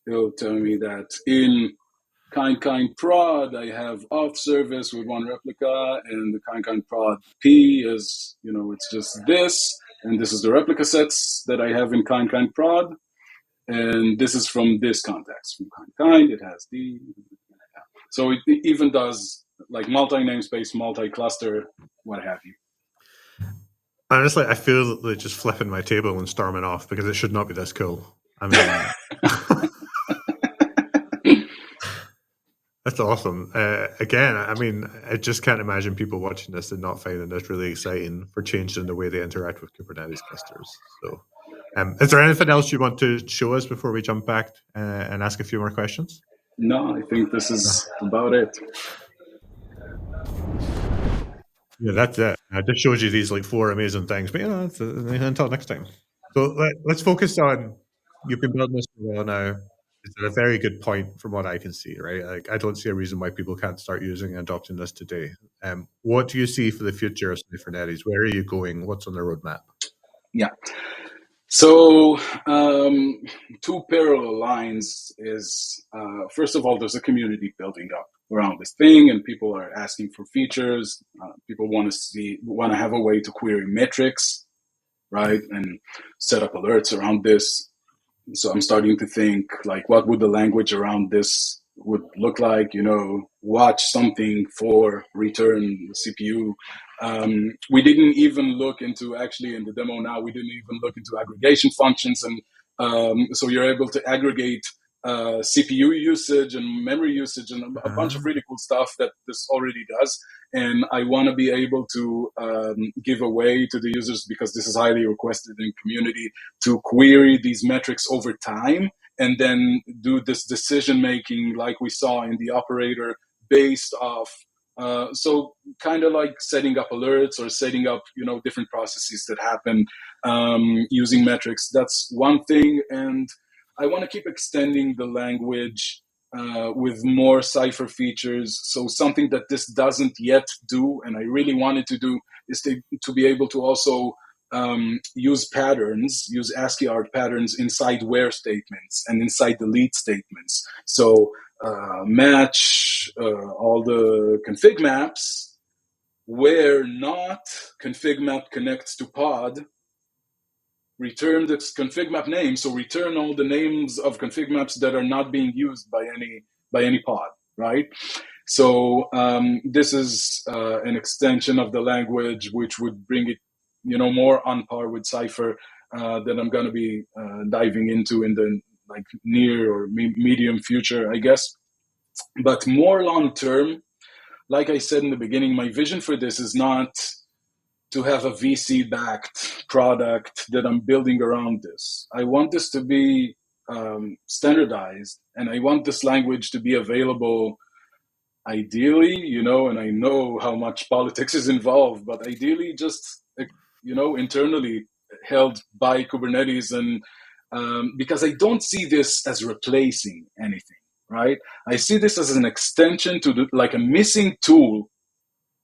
C: it'll tell me that in kind prod, I have off service with 1 replica, and the kind prod P is, it's just this, and this is the replica sets that I have in kind prod, and this is from this context, from kind, it has D. So it even does like multi-namespace, multi-cluster, what have you.
B: Honestly, I feel like just flipping my table and storming off, because it should not be this cool. I mean, that's awesome. Again, I mean, I just can't imagine people watching this and not finding this really exciting for changing the way they interact with Kubernetes clusters. So, is there anything else you want to show us before we jump back and ask a few more questions?
C: No, I think this is about it.
B: Yeah, that's it. It just shows you these like 4 amazing things. But until next time. So let's focus on, you've been building this for a while now. It's at a very good point from what I can see, right? Like, I don't see a reason why people can't start using and adopting this today. What do you see for the future of Cyphernetes? Where are you going? What's on the roadmap?
C: Yeah. So 2 parallel lines is, first of all, there's a community building up around this thing, and people are asking for features. People want to have a way to query metrics, right, and set up alerts around this. So I'm starting to think, like, what would the language around this would look like? Watch something for return CPU. We didn't even look into, actually in the demo now, we didn't even look into aggregation functions. And so you're able to aggregate CPU usage and memory usage and a bunch of really cool stuff that this already does. And I want to be able to give away to the users, because this is highly requested in community, to query these metrics over time and then do this decision making like we saw in the operator based off. So kind of like setting up alerts or setting up, different processes that happen using metrics. That's one thing. And I want to keep extending the language with more Cypher features. So something that this doesn't yet do, and I really wanted to do, is to be able to also use patterns, use ASCII art patterns inside where statements and inside delete statements. So match all the config maps where not config map connects to pod. Return the config map name, so return all the names of config maps that are not being used by any pod, right? So this is an extension of the language which would bring it, more on par with Cypher that I'm going to be diving into in the near or medium future, I guess. But more long term, like I said in the beginning, my vision for this is not to have a VC-backed product that I'm building around this. I want this to be standardized, and I want this language to be available ideally, and I know how much politics is involved, but ideally just, internally held by Kubernetes. And because I don't see this as replacing anything, right? I see this as an extension to like a missing tool,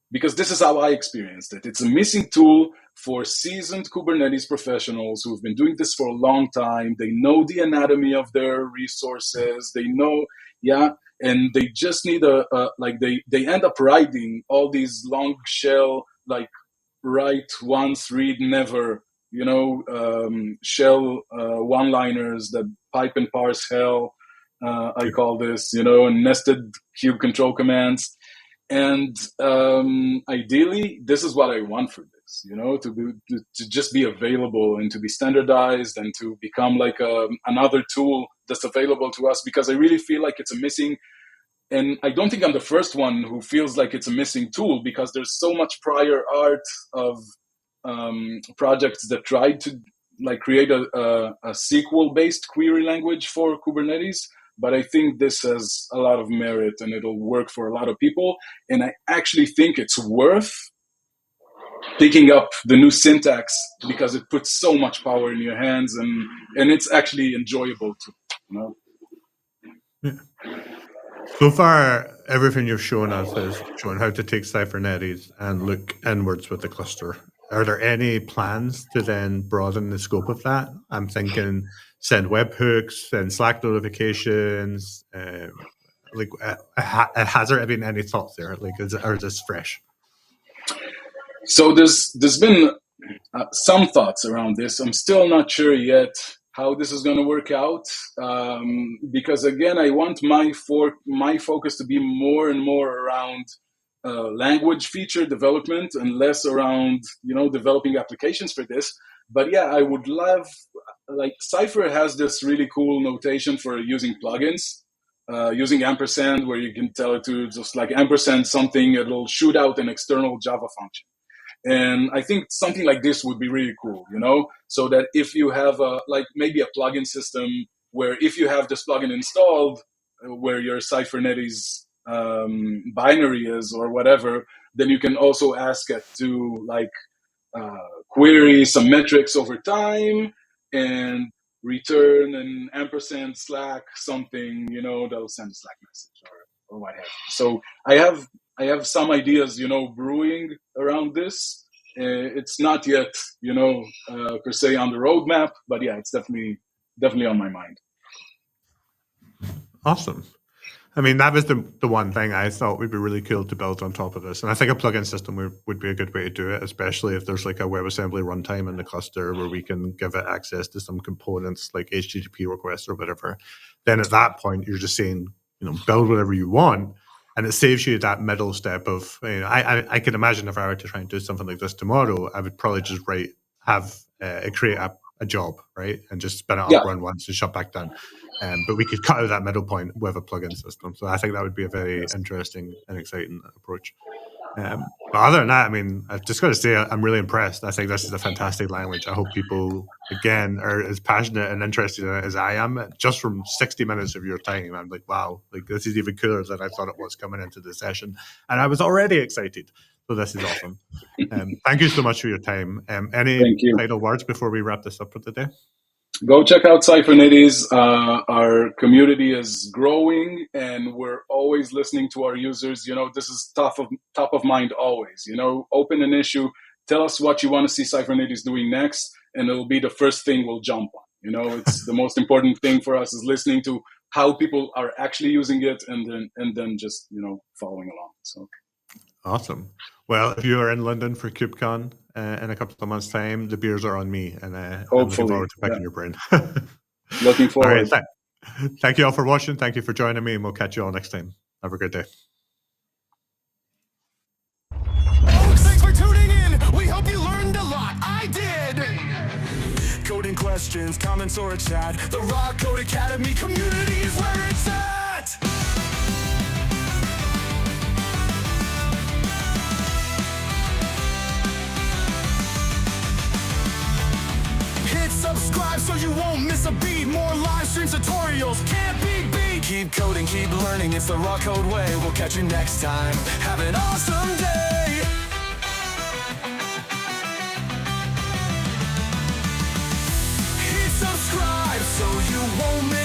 C: because this is how I experienced it. It's a missing tool for seasoned Kubernetes professionals who've been doing this for a long time. They know the anatomy of their resources. They know, and they just need they end up writing all these long shell, like write once, read never, shell one-liners that pipe and parse hell, I call this, and nested kube control commands. And ideally, this is what I want for this, to just be available and to be standardized and to become like another tool that's available to us, because I really feel like it's a missing. And I don't think I'm the first one who feels like it's a missing tool, because there's so much prior art of projects that tried to create a SQL-based query language for Kubernetes. But I think this has a lot of merit and it'll work for a lot of people. And I actually think it's worth picking up the new syntax, because it puts so much power in your hands, and it's actually enjoyable too.
B: Yeah. So far, everything you've shown us has shown how to take Cyphernetes and look inwards with the cluster. Are there any plans to then broaden the scope of that? I'm thinking send webhooks, send Slack notifications. Has there been any thoughts there? Or is this fresh?
C: So there's been some thoughts around this. I'm still not sure yet how this is going to work out, because again, I want my focus to be more and more around language feature development and less around developing applications for this. But yeah, I would love, Cypher has this really cool notation for using plugins, using ampersand, where you can tell it to just ampersand something, it'll shoot out an external Java function. And I think something like this would be really cool, so that if you have maybe a plugin system where if you have this plugin installed, where your Cyphernetes binary is or whatever, then you can also ask it to like query some metrics over time and return an ampersand Slack something, that'll send a Slack message or what have you. So I have some ideas, brewing around this. It's not yet, per se on the roadmap, but yeah, it's definitely on my mind.
B: Awesome. I mean, that was the one thing I thought would be really cool to build on top of this. And I think a plugin system would be a good way to do it, especially if there's like a WebAssembly runtime in the cluster where we can give it access to some components like HTTP requests or whatever. Then at that point, you're just saying, build whatever you want. And it saves you that middle step of, I can imagine if I were to try and do something like this tomorrow, I would probably just create a job, right? And just spin it up, run once and shut back down. But we could cut out that middle point with a plugin system. So I think that would be a very interesting and exciting approach. But other than that, I mean, I've just got to say, I'm really impressed. I think this is a fantastic language. I hope people, again, are as passionate and interested in it as I am. Just from 60 minutes of your time, I'm like, wow, like this is even cooler than I thought it was coming into the session. And I was already excited. So this is awesome. Thank you so much for your time. Any final words before we wrap this up for today?
C: Go check out Cyphernetes. Our community is growing, and we're always listening to our users. This is top of mind always. Open an issue, tell us what you want to see Cyphernetes doing next, and it'll be the first thing we'll jump on. It's the most important thing for us is listening to how people are actually using it, and then just following along. So
B: awesome. Well, if you are in London for KubeCon in a couple of months' time, the beers are on me, and I'm looking forward to picking your brain.
C: Looking forward.
B: All right, thank you all for watching. Thank you for joining me, and we'll catch you all next time. Have a good day.
A: Thanks for tuning in. We hope you learned a lot. I did. Coding questions, comments, or a chat. The Rawkode Academy community is where it's at. Subscribe so you won't miss a beat. More live stream tutorials can't be beat. Keep coding, keep learning. It's the Rawkode way. We'll catch you next time. Have an awesome day. Hit subscribe so you won't miss